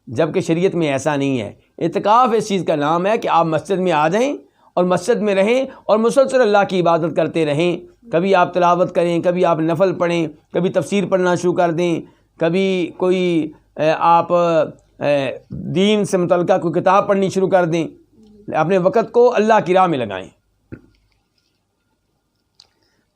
A: جبکہ شریعت میں ایسا نہیں ہے۔ اعتکاف اس چیز کا نام ہے کہ آپ مسجد میں آ جائیں اور مسجد میں رہیں اور مسلسل اللہ کی عبادت کرتے رہیں۔ کبھی آپ تلاوت کریں، کبھی آپ نفل پڑھیں، کبھی تفسیر پڑھنا شروع کر دیں، کبھی کوئی آپ دین سے متعلقہ کوئی کتاب پڑھنی شروع کر دیں، اپنے وقت کو اللہ کی راہ میں لگائیں۔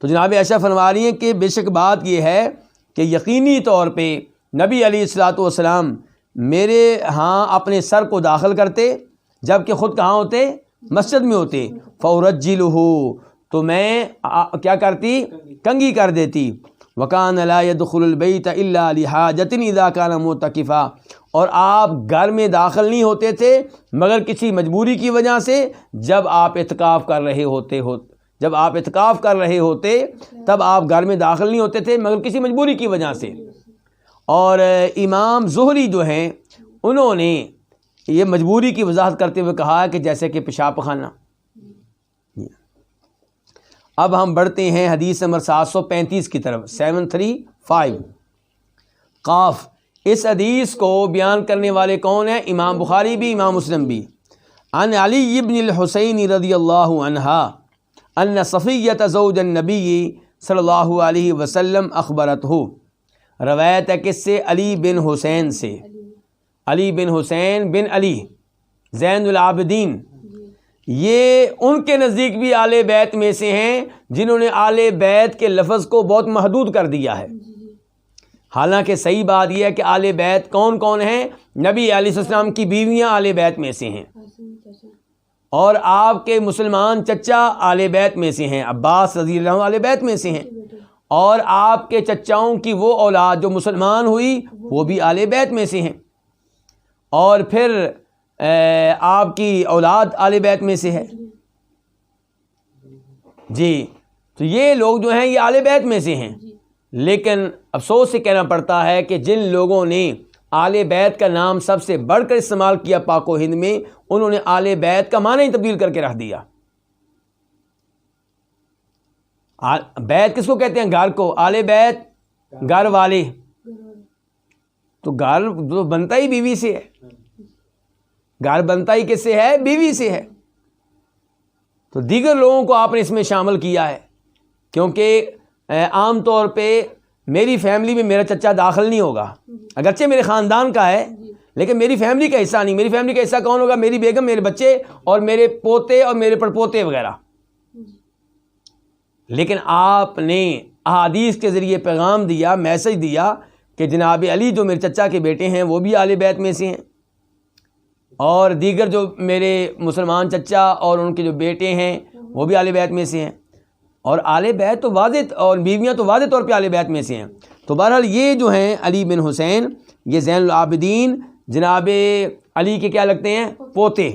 A: تو جناب عائشہ فرما رہی ہیں کہ بے شک بات یہ ہے کہ یقینی طور پہ نبی علیہ الصلاۃ والسلام میرے ہاں اپنے سر کو داخل کرتے، جب کہ خود کہاں ہوتے؟ مسجد میں ہوتے۔ فَأُرَجِّلُهُ، تو میں کیا کرتی؟ کنگھی کر دیتی۔ وَكَانَ لَا يَدْخُلُ الْبَيْتَ إِلَّا لِحَاجَةٍ إِذَا كَانَ مُعْتَكِفًا، اور آپ گھر میں داخل نہیں ہوتے تھے مگر کسی مجبوری کی وجہ سے، جب آپ اعتکاف کر رہے ہوتے جب آپ اعتکاف کر رہے ہوتے تب آپ گھر میں داخل نہیں ہوتے تھے مگر کسی مجبوری کی وجہ سے۔ اور امام زہری جو ہیں انہوں نے یہ مجبوری کی وضاحت کرتے ہوئے کہا کہ جیسے کہ پیشاب پخانا۔ اب ہم بڑھتے ہیں حدیث نمبر 735 کی طرف، 735 قاف۔ اس حدیث کو بیان کرنے والے کون ہیں؟ امام بخاری بھی، امام مسلم بھی۔ عن علی بن الحسین رضی اللہ عنہ ان صفیہ زوج النبی صلی اللہ علیہ وسلم اخبرتہ، روایت ہے کس سے؟ علی بن حسین سے، علی بن حسین بن علی زین العابدین، یہ ان کے نزدیک بھی آل بیت میں سے ہیں جنہوں نے آل بیت کے لفظ کو بہت محدود کر دیا ہے۔ حالانکہ صحیح بات یہ ہے کہ آل بیت کون کون ہیں؟ نبی علیہ السلام کی بیویاں آل بیت میں سے ہیں، اور آپ کے مسلمان چچا آل بیت میں سے ہیں، عباس رضی اللہ عنہ آل بیت میں سے ہیں، اور آپ کے چچاؤں کی وہ اولاد جو مسلمان ہوئی وہ بھی آل بیت میں سے ہیں، اور پھر آپ کی اولاد آل بیت میں سے ہے جی۔ تو یہ لوگ جو ہیں یہ آل بیت میں سے ہیں، لیکن افسوس سے کہنا پڑتا ہے کہ جن لوگوں نے آل بیت کا نام سب سے بڑھ کر استعمال کیا پاک و ہند میں، انہوں نے آل بیت کا معنی ہی تبدیل کر کے رکھ دیا۔ بیت کس کو کہتے ہیں؟ گھر کو۔ آل بیت گھر والے، تو گھر بنتا ہی بیوی سے ہے، گھر بنتا ہی کس سے ہے؟ بیوی سے ہے۔ تو دیگر لوگوں کو آپ نے اس میں شامل کیا ہے، کیونکہ عام طور پہ میری فیملی میں میرا چچا داخل نہیں ہوگا، اگرچہ میرے خاندان کا ہے لیکن میری فیملی کا حصہ نہیں۔ میری فیملی کا حصہ کون ہوگا؟ میری بیگم، میرے بچے اور میرے پوتے اور میرے پڑپوتے وغیرہ۔ لیکن آپ نے احادیث کے ذریعے پیغام دیا، میسج دیا کہ جناب علی جو میرے چچا کے بیٹے ہیں وہ بھی آل بیت میں سے ہیں، اور دیگر جو میرے مسلمان چچا اور ان کے جو بیٹے ہیں وہ بھی آل بیت میں سے ہیں، اور آل بیت تو واضح، اور بیویاں تو واضح طور پہ آل بیت میں سے ہیں۔ تو بہرحال یہ جو ہیں علی بن حسین، یہ زین العابدین جناب علی کے کیا لگتے ہیں؟ پوتے،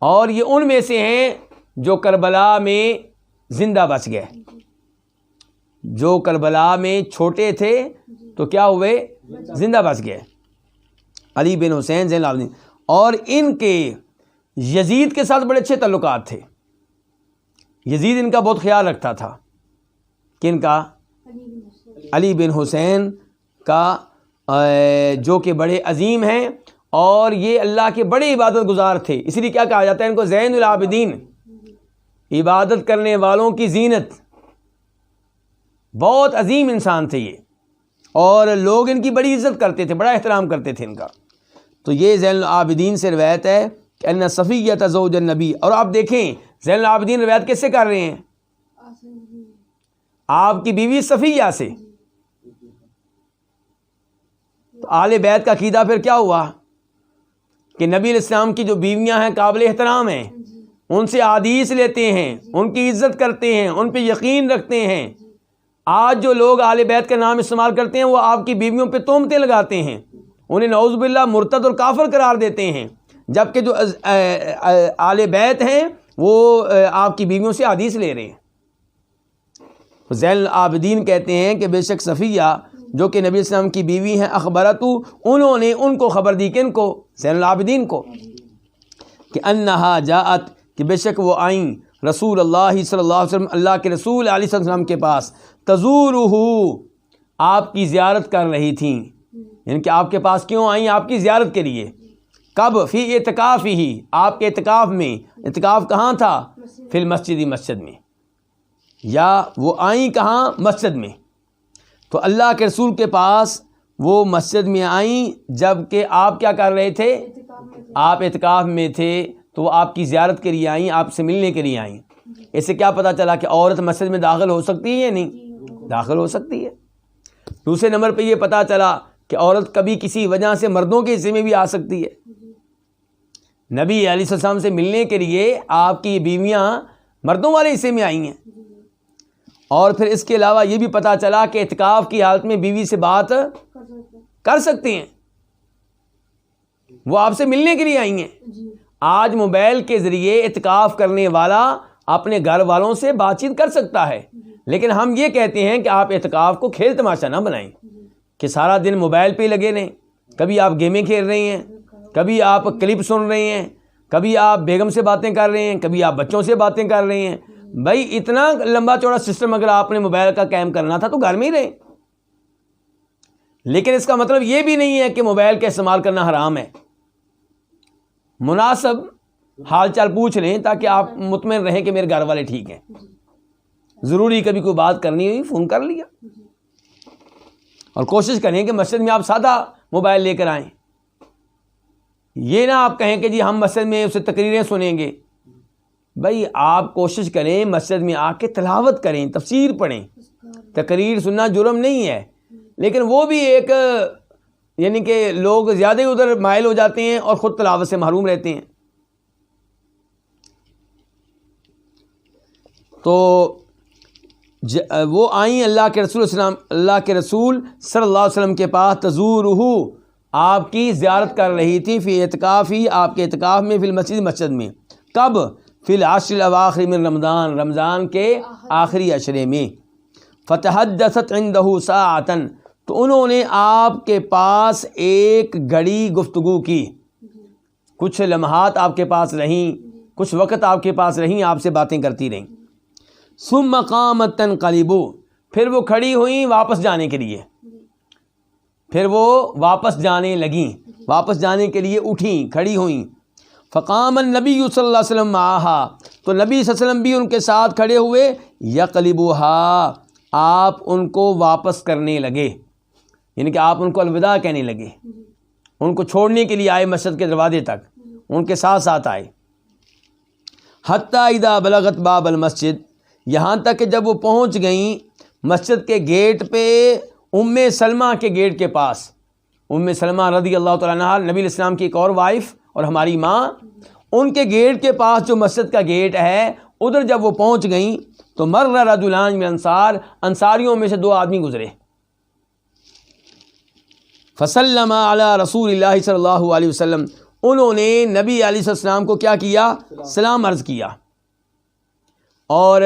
A: اور یہ ان میں سے ہیں جو کربلا میں زندہ بچ گئے، جو کربلا میں چھوٹے تھے تو کیا ہوئے؟ زندہ بچ گئے، علی بن حسین زین العابدین۔ اور ان کے یزید کے ساتھ بڑے اچھے تعلقات تھے، یزید ان کا بہت خیال رکھتا تھا، کن کا؟ علی بن حسین کا، جو کہ بڑے عظیم ہیں، اور یہ اللہ کے بڑے عبادت گزار تھے، اس لیے کیا کہا جاتا ہے ان کو؟ زین العابدین، عبادت کرنے والوں کی زینت۔ بہت عظیم انسان تھے یہ، اور لوگ ان کی بڑی عزت کرتے تھے، بڑا احترام کرتے تھے ان کا۔ تو یہ زین العابدین سے روایت ہے کہ ان صفیہ زوج النبی، اور آپ دیکھیں زین العابدین روایت کس سے کر رہے ہیں؟ آپ کی بیوی صفیہ سے، تو اہل بیت کا عقیدہ پھر کیا ہوا کہ نبی علیہ السلام کی جو بیویاں ہیں قابل احترام ہیں، ان سے احادیث لیتے ہیں، ان کی عزت کرتے ہیں، ان پہ یقین رکھتے ہیں۔ آج جو لوگ اہل بیت کا نام استعمال کرتے ہیں وہ آپ کی بیویوں پہ تہمتیں لگاتے ہیں، انہیں نعوذ باللہ مرتد اور کافر قرار دیتے ہیں، جبکہ جو اہل بیت ہیں وہ آپ کی بیویوں سے حدیث لے رہے ہیں۔ زین العابدین کہتے ہیں کہ بے شک صفیہ جو کہ نبی السلام کی بیوی ہیں، اخبرتو، انہوں نے ان کو خبر دی، کن کو؟ زین العابدین کو، کہ انہا جاءت، کہ بے شک وہ آئیں رسول اللہ صلی اللہ علیہ وسلم، اللہ کے رسول علیہ وسلم کے پاس، تزورہ، آپ کی زیارت کر رہی تھیں، یعنی کہ آپ کے پاس کیوں آئیں؟ آپ کی زیارت کے لیے۔ کب؟ فی اعتکاف ہی، آپ کے اعتکاف میں۔ اعتکاف کہاں تھا؟ فی المسجد، مسجد میں، یا وہ آئیں کہاں؟ مسجد میں۔ تو اللہ کے رسول کے پاس وہ مسجد میں آئیں جب کہ آپ کیا کر رہے تھے؟ آپ اعتکاف میں تھے، تو وہ آپ کی زیارت کے لیے آئیں، آپ سے ملنے کے لیے آئیں۔ اس سے کیا پتہ چلا کہ عورت مسجد میں داخل ہو سکتی ہے یا نہیں؟ داخل ہو سکتی ہے۔ دوسرے نمبر پہ یہ پتہ چلا کہ عورت کبھی کسی وجہ سے مردوں کے حصے میں بھی آ سکتی ہے۔ نبی علیہ السلام سے ملنے کے لیے آپ کی بیویاں مردوں والے حصے میں آئی ہیں۔ اور پھر اس کے علاوہ یہ بھی پتہ چلا کہ اعتکاف کی حالت میں بیوی سے بات کر سکتے ہیں، وہ آپ سے ملنے کے لیے آئی ہیں۔ آج موبائل کے ذریعے اعتکاف کرنے والا اپنے گھر والوں سے بات چیت کر سکتا ہے، لیکن ہم یہ کہتے ہیں کہ آپ اعتکاف کو کھیل تماشا نہ بنائیں کہ سارا دن موبائل پہ ہی لگے رہیں۔ کبھی آپ گیمیں کھیل رہے ہیں، کبھی آپ کلپ سن رہے ہیں، کبھی آپ بیگم سے باتیں کر رہے ہیں، کبھی آپ بچوں سے باتیں کر رہے ہیں۔ بھائی اتنا لمبا چوڑا سسٹم اگر آپ نے موبائل کا قائم کرنا تھا تو گھر میں ہی رہیں، لیکن اس کا مطلب یہ بھی نہیں ہے کہ موبائل کا استعمال کرنا حرام ہے۔ مناسب حال چال پوچھ لیں تاکہ آپ مطمئن رہیں کہ میرے گھر والے ٹھیک ہیں۔ ضروری کبھی کوئی بات کرنی ہوئی فون کر لیا، اور کوشش کریں کہ مسجد میں آپ سادہ موبائل لے کر آئیں۔ یہ نہ آپ کہیں کہ جی ہم مسجد میں اسے تقریریں سنیں گے۔ بھائی آپ کوشش کریں مسجد میں آ کے تلاوت کریں، تفسیر پڑھیں۔ تقریر سننا جرم نہیں ہے، لیکن وہ بھی ایک یعنی کہ لوگ زیادہ ہی ادھر مائل ہو جاتے ہیں اور خود تلاوت سے محروم رہتے ہیں۔ تو وہ آئیں اللہ کے رسول صلی اللہ علیہ وسلم کے پاس، تزورہ، آپ کی زیارت کر رہی تھی، فی اعتکاف ہی، آپ کے اعتکاف میں، فی المسجد، مسجد میں۔ کب؟ فی العشر الاواخر من رمضان، رمضان کے آخری عشرے میں۔ فتحدثت عنده ساعۃ، تو انہوں نے آپ کے پاس ایک گھڑی گفتگو کی، کچھ لمحات آپ کے پاس رہیں، کچھ وقت آپ کے پاس رہیں، آپ سے باتیں کرتی رہیں۔ ثم قامت تنقلب، پھر وہ کھڑی ہوئیں واپس جانے کے لیے، پھر وہ واپس جانے لگیں، واپس جانے کے لیے اٹھیں، کھڑی ہوئیں۔ فقام النبی صلی اللہ علیہ وسلم معہا، تو نبی صلی اللہ علیہ وسلم بھی ان کے ساتھ کھڑے ہوئے، یقلبوہا، آپ ان کو واپس کرنے لگے، یعنی کہ آپ ان کو الوداع کہنے لگے، ان کو چھوڑنے کے لیے آئے مسجد کے دروازے تک، ان کے ساتھ ساتھ آئے۔ حتیٰ اذا بلغت باب المسجد، یہاں تک کہ جب وہ پہنچ گئیں مسجد کے گیٹ پہ، ام سلمہ کے گیٹ کے پاس۔ ام سلمہ رضی اللہ تعالیٰ عنہا نبی علیہ السلام کی ایک اور وائف اور ہماری ماں، ان کے گیٹ کے پاس جو مسجد کا گیٹ ہے، ادھر جب وہ پہنچ گئیں تو مر رجلان من انصار، انصاریوں میں سے دو آدمی گزرے۔ فسلم علی رسول اللہ صلی اللہ علیہ وسلم، انہوں نے نبی علیہ السلام کو کیا کیا؟ سلام عرض کیا۔ اور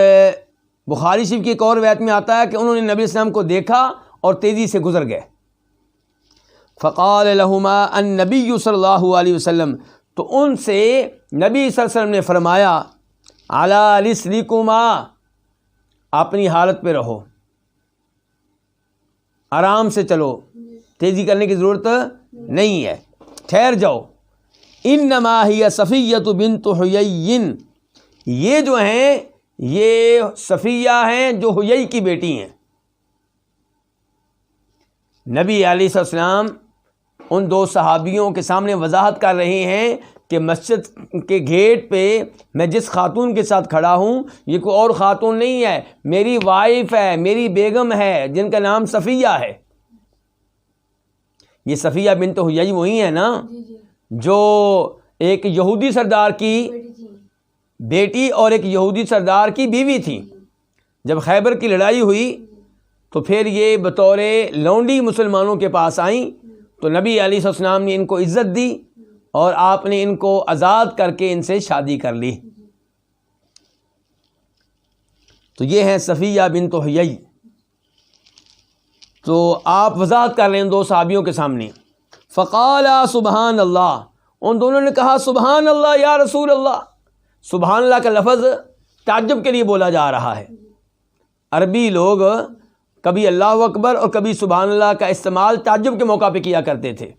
A: بخاری شریف کی ایک اور روایت میں آتا ہے کہ انہوں نے نبی علیہ السلام کو دیکھا اور تیزی سے گزر گئے۔ فقال لہما النبی صلی اللہ علیہ وسلم، تو ان سے نبی صلی اللہ علیہ وسلم نے فرمایا، علی رسلکما، اپنی حالت پہ رہو، آرام سے چلو، تیزی کرنے کی ضرورت نہیں ہے، ٹھہر جاؤ۔ انما ہی صفیۃ بنت حیی، یہ جو ہیں یہ صفیہ ہیں جو حیی کی بیٹی ہیں۔ نبی علیہ السلام ان دو صحابیوں کے سامنے وضاحت کر رہے ہیں کہ مسجد کے گیٹ پہ میں جس خاتون کے ساتھ کھڑا ہوں یہ کوئی اور خاتون نہیں ہے، میری وائف ہے، میری بیگم ہے، جن کا نام صفیہ ہے۔ یہ صفیہ بنت حیی وہی ہے نا جو ایک یہودی سردار کی بیٹی اور ایک یہودی سردار کی بیوی تھی. جب خیبر کی لڑائی ہوئی تو پھر یہ بطور لونڈی مسلمانوں کے پاس آئیں تو نبی علیہ السلام نے ان کو عزت دی اور آپ نے ان کو آزاد کر کے ان سے شادی کر لی. تو یہ ہیں صفیہ بنت حیی. تو آپ وضاحت کر رہے ہیں دو صحابیوں کے سامنے. فقال سبحان اللہ، ان دونوں نے کہا سبحان اللہ یا رسول اللہ. سبحان اللہ کا لفظ تعجب کے لیے بولا جا رہا ہے. عربی لوگ کبھی اللہ اکبر اور کبھی سبحان اللہ کا استعمال تعجب کے موقع پہ کیا کرتے تھے.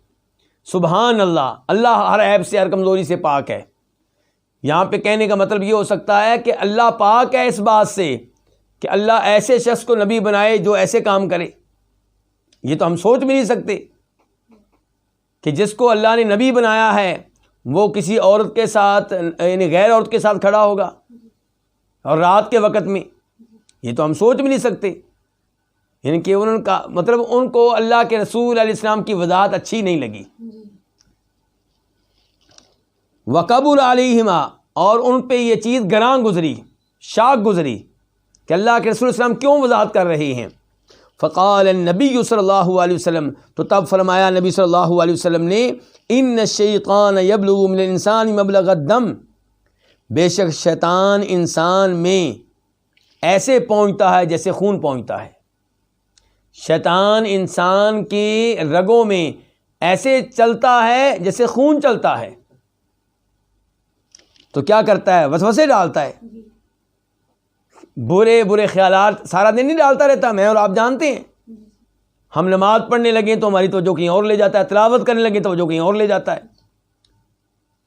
A: سبحان اللہ، اللہ ہر عیب سے ہر کمزوری سے پاک ہے. یہاں پہ کہنے کا مطلب یہ ہو سکتا ہے کہ اللہ پاک ہے اس بات سے کہ اللہ ایسے شخص کو نبی بنائے جو ایسے کام کرے. یہ تو ہم سوچ بھی نہیں سکتے کہ جس کو اللہ نے نبی بنایا ہے وہ کسی عورت کے ساتھ یعنی غیر عورت کے ساتھ کھڑا ہوگا اور رات کے وقت میں. یہ تو ہم سوچ بھی نہیں سکتے. یعنی کہ انہوں کا مطلب ان کو اللہ کے رسول علیہ السلام کی وضاحت اچھی نہیں لگی. وَقَبُلَ عَلَيْهِمَا، اور ان پہ یہ چیز گراں گزری، شاک گزری کہ اللہ کے رسول السلام کیوں وضاحت کر رہے ہیں. فقال النبی صلی اللہ علیہ وسلم، تو تب فرمایا نبی صلی اللہ علیہ وسلم نے ان الشیطان یبلغ من الانسان مبلغ الدم، بے شک شیطان انسان میں ایسے پہنچتا ہے جیسے خون پہنچتا ہے. شیطان انسان کی رگوں میں ایسے چلتا ہے جیسے خون چلتا ہے. تو کیا کرتا ہے؟ وسوسے ڈالتا ہے، برے برے خیالات سارا دن نہیں ڈالتا رہتا. میں اور آپ جانتے ہیں، ہم نماز پڑھنے لگیں تو ہماری توجہ کہیں اور لے جاتا ہے، تلاوت کرنے لگیں تو توجہ کہیں اور لے جاتا ہے.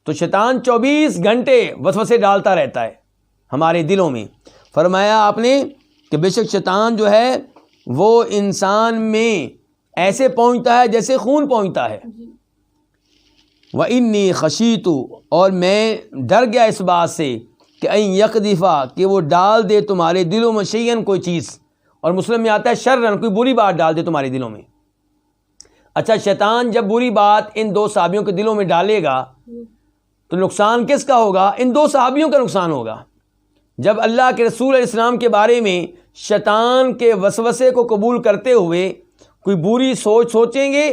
A: تو شیطان 24 گھنٹے وسوسے ڈالتا رہتا ہے ہمارے دلوں میں. فرمایا آپ نے کہ بے شک شیطان جو ہے وہ انسان میں ایسے پہنچتا ہے جیسے خون پہنچتا ہے. وَإِنِّي خَشِيتُ، اور میں ڈر گیا اس بات سے کہ اَن يَقْذِفَ، کہ وہ ڈال دے تمہارے دلوں میں شیئن، کوئی چیز. اور مسلم میں آتا ہے شرن، کوئی بری بات ڈال دے تمہارے دلوں میں. اچھا، شیطان جب بری بات ان دو صحابیوں کے دلوں میں ڈالے گا تو نقصان کس کا ہوگا؟ ان دو صحابیوں کا نقصان ہوگا. جب اللہ کے رسول علیہ السلام کے بارے میں شیطان کے وسوسے کو قبول کرتے ہوئے کوئی بری سوچ سوچیں گے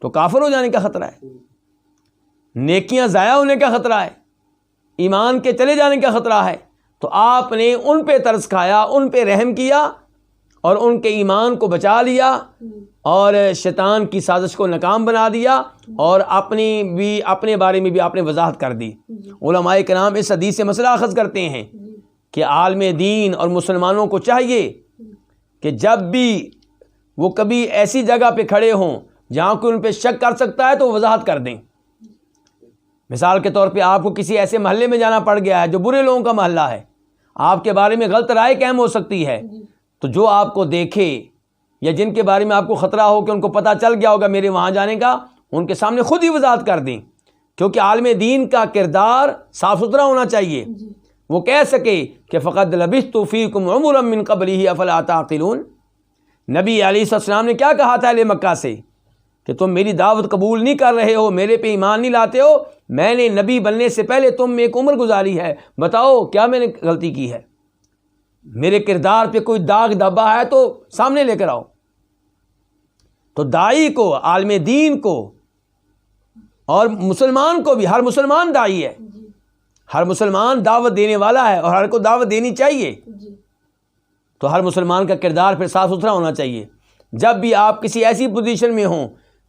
A: تو کافر ہو جانے کا خطرہ ہے، نیکیاں ضائع ہونے کا خطرہ ہے، ایمان کے چلے جانے کا خطرہ ہے. تو آپ نے ان پہ ترس کھایا، ان پہ رحم کیا اور ان کے ایمان کو بچا لیا اور شیطان کی سازش کو ناکام بنا دیا اور اپنے بارے میں بھی آپ نے وضاحت کر دی. علماء کرام اس حدیث سے مسئلہ اخذ کرتے ہیں کہ عالم دین اور مسلمانوں کو چاہیے کہ جب بھی وہ کبھی ایسی جگہ پہ کھڑے ہوں جہاں کوئی ان پہ شک کر سکتا ہے تو وضاحت کر دیں. مثال کے طور پہ آپ کو کسی ایسے محلے میں جانا پڑ گیا ہے جو برے لوگوں کا محلہ ہے، آپ کے بارے میں غلط رائے قائم ہو سکتی ہے، تو جو آپ کو دیکھے یا جن کے بارے میں آپ کو خطرہ ہو کہ ان کو پتہ چل گیا ہوگا میرے وہاں جانے کا، ان کے سامنے خود ہی وضاحت کر دیں. کیونکہ عالم دین کا کردار صاف ستھرا ہونا چاہیے. وہ کہہ سکے کہ فقد لبثت فیکم عمرا من قبلہ افلا تعقلون. نبی علیہ السلام نے کیا کہا تھا اہل مکہ سے کہ تم میری دعوت قبول نہیں کر رہے ہو، میرے پہ ایمان نہیں لاتے ہو، میں نے نبی بننے سے پہلے تم میں ایک عمر گزاری ہے، بتاؤ کیا میں نے غلطی کی ہے، میرے کردار پہ کوئی داغ دھبا ہے تو سامنے لے کر آؤ. تو داعی کو، عالم دین کو اور مسلمان کو بھی، ہر مسلمان داعی ہے، ہر مسلمان دعوت دینے والا ہے اور ہر کو دعوت دینی چاہیے. تو ہر مسلمان کا کردار پھر صاف ستھرا ہونا چاہیے. جب بھی آپ کسی ایسی پوزیشن میں ہوں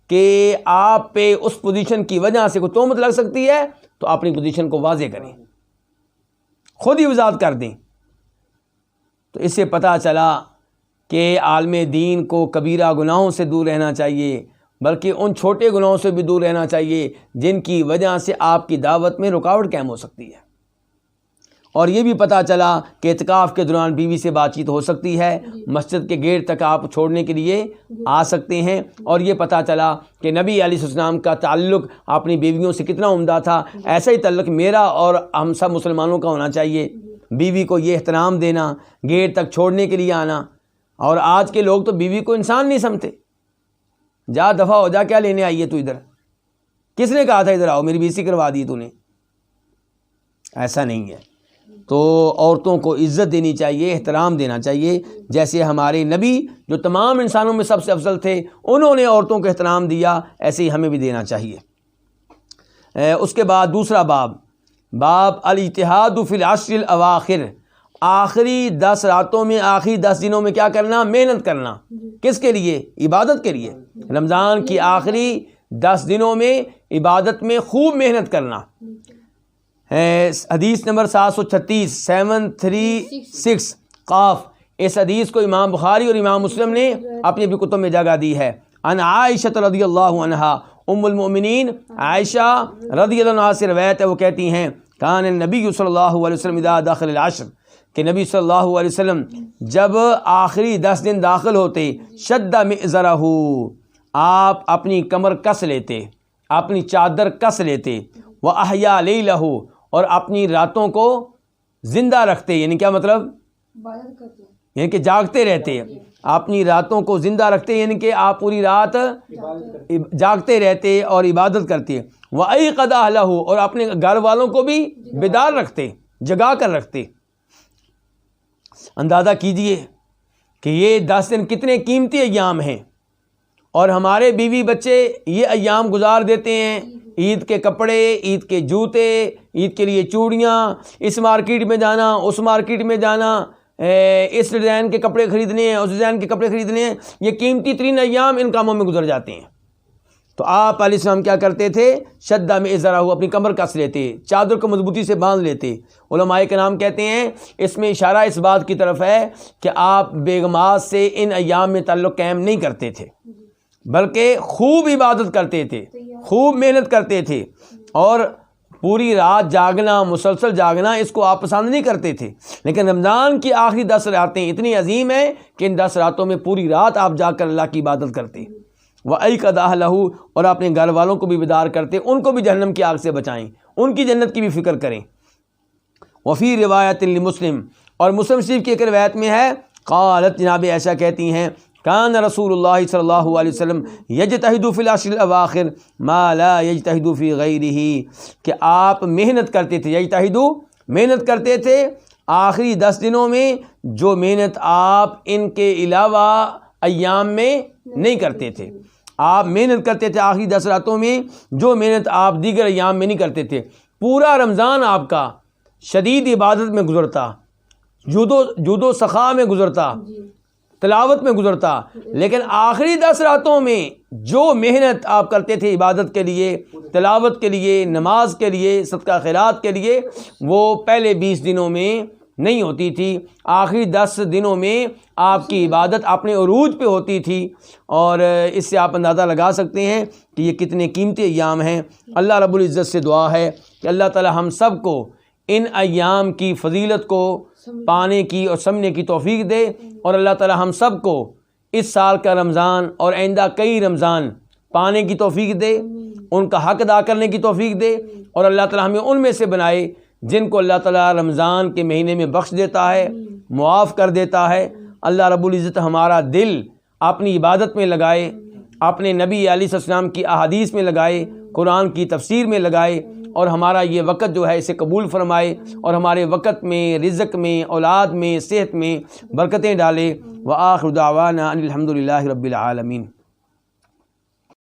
A: کہ آپ پہ اس پوزیشن کی وجہ سے کوئی تہمت لگ سکتی ہے تو اپنی پوزیشن کو واضح کریں، خود ہی وضاحت کر دیں. تو اس سے پتہ چلا کہ عالم دین کو کبیرہ گناہوں سے دور رہنا چاہیے، بلکہ ان چھوٹے گناہوں سے بھی دور رہنا چاہیے جن کی وجہ سے آپ کی دعوت میں رکاوٹ قائم ہو سکتی ہے. اور یہ بھی پتہ چلا کہ اعتکاف کے دوران بیوی سے بات چیت ہو سکتی ہے، مسجد کے گیٹ تک آپ چھوڑنے کے لیے آ سکتے ہیں. اور یہ پتہ چلا کہ نبی علیہ السلام کا تعلق اپنی بیویوں سے کتنا عمدہ تھا. ایسا ہی تعلق میرا اور ہم سب مسلمانوں کا ہونا چاہیے. بیوی کو یہ احترام دینا، گیٹ تک چھوڑنے کے لیے آنا. اور آج کے لوگ تو بیوی کو انسان نہیں سمجھتے، جا دفع ہو جا، کیا لینے آئی ہے تو ادھر؟ کس نے کہا تھا ادھر آؤ؟ میری بیسی کروا دی تو نے۔ ایسا نہیں ہے۔ تو عورتوں کو عزت دینی چاہیے، احترام دینا چاہیے، جیسے ہمارے نبی جو تمام انسانوں میں سب سے افضل تھے انہوں نے عورتوں کو احترام دیا، ایسے ہی ہمیں بھی دینا چاہیے۔ اس کے بعد دوسرا باب الاجتہاد فی العشر الاواخر، آخری 10 راتوں میں، آخری 10 دنوں میں کیا کرنا؟ محنت کرنا۔ کس کے لیے؟ عبادت کے لیے۔ رمضان کی آخری 10 دنوں میں عبادت میں خوب محنت کرنا۔ حدیث نمبر 736 736 قاف، اس حدیث کو امام بخاری اور امام مسلم نے اپنی اپنی کتب میں جگہ دی ہے۔ عن عائشہ رضی اللہ عنہا، ام المؤمنین عائشہ رضی اللہ عنہا سے روایت ہے، وہ کہتی ہیں کان النبی صلی اللہ علیہ وسلم اذا دخل العشر، کہ نبی صلی اللہ علیہ وسلم جب آخری 10 دن داخل ہوتے، شد مئزرہ، آپ اپنی کمر کس لیتے، اپنی چادر کس لیتے، وَأَحْيَا لَيْلَهُ، اور اپنی راتوں کو زندہ رکھتے، یعنی کیا مطلب؟ یعنی کہ جاگتے رہتے، اپنی راتوں کو زندہ رکھتے، یعنی کہ آپ پوری رات جاگتے رہتے اور عبادت کرتے۔ وَأَيْقَظَ أَهْلَهُ، اور اپنے گھر والوں کو بھی بیدار رکھتے، جگا کر رکھتے۔ اندازہ کیجئے کہ یہ 10 دن کتنے قیمتی ایام ہیں، اور ہمارے بیوی بچے یہ ایام گزار دیتے ہیں، عید کے کپڑے، عید کے جوتے، عید کے لیے چوڑیاں، اس مارکیٹ میں جانا، اس مارکیٹ میں جانا، اس ڈیزائن کے کپڑے خریدنے ہیں، اس ڈیزائن کے کپڑے خریدنے ہیں، یہ قیمتی ترین ایام ان کاموں میں گزر جاتے ہیں۔ تو آپ علیہ السلام کیا کرتے تھے؟ شدہ میں ازرہ، اپنی کمر کس لیتے، چادر کو مضبوطی سے باندھ لیتے۔ علماء کرام کہتے ہیں اس میں اشارہ اس بات کی طرف ہے کہ آپ بیگمات سے ان ایام میں تعلق قائم نہیں کرتے تھے، بلکہ خوب عبادت کرتے تھے، خوب محنت کرتے تھے، اور پوری رات جاگنا، مسلسل جاگنا، اس کو آپ پسند نہیں کرتے تھے۔ لیکن رمضان کی آخری 10 راتیں اتنی عظیم ہیں کہ ان 10 راتوں میں پوری رات آپ جاگ کر اللہ کی عبادت کرتے، وَأَيْقَظَ أَهْلَهُ، اور اپنے گھر والوں کو بھی بیدار کرتے، ان کو بھی جہنم کی آگ سے بچائیں، ان کی جنت کی بھی فکر کریں۔ وفی روایت لمسلم، اور مسلم شریف کی ایک روایت میں ہے، قالت، جناب عائشہ کہتی ہیں، کان رسول اللہ صلی اللہ علیہ وسلم یجتہد فی العشر الاواخر ما لا یجتہد فی غیرہ، کہ آپ محنت کرتے تھے، یجتہد محنت کرتے تھے آخری 10 دنوں میں، جو محنت آپ ان کے علاوہ ایام میں نہیں کرتے تھے۔ آپ محنت کرتے تھے آخری 10 راتوں میں، جو محنت آپ دیگر ایام میں نہیں کرتے تھے۔ پورا رمضان آپ کا شدید عبادت میں گزرتا، جود و سخا میں گزرتا، تلاوت میں گزرتا، لیکن آخری 10 راتوں میں جو محنت آپ کرتے تھے عبادت کے لیے، تلاوت کے لیے، نماز کے لیے، صدقہ خیرات کے لیے، وہ پہلے 20 دنوں میں نہیں ہوتی تھی۔ آخری 10 دنوں میں آپ کی عبادت اپنے عروج پہ ہوتی تھی، اور اس سے آپ اندازہ لگا سکتے ہیں کہ یہ کتنے قیمتی ایام ہیں۔ اللہ رب العزت سے دعا ہے کہ اللہ تعالی ہم سب کو ان ایام کی فضیلت کو پانے کی اور سمجھنے کی توفیق دے، اور اللہ تعالی ہم سب کو اس سال کا رمضان اور آئندہ کئی رمضان پانے کی توفیق دے، ان کا حق ادا کرنے کی توفیق دے، اور اللہ تعالی ہمیں ان میں سے بنائے جن کو اللہ تعالی رمضان کے مہینے میں بخش دیتا ہے، معاف کر دیتا ہے۔ اللہ رب العزت ہمارا دل اپنی عبادت میں لگائے، اپنے نبی علیہ السلام کی احادیث میں لگائے، قرآن کی تفسیر میں لگائے، اور ہمارا یہ وقت جو ہے اسے قبول فرمائے، اور ہمارے وقت میں، رزق میں، اولاد میں، صحت میں برکتیں ڈالے۔ وآخر دعوانا ان الحمد للہ رب العالمین۔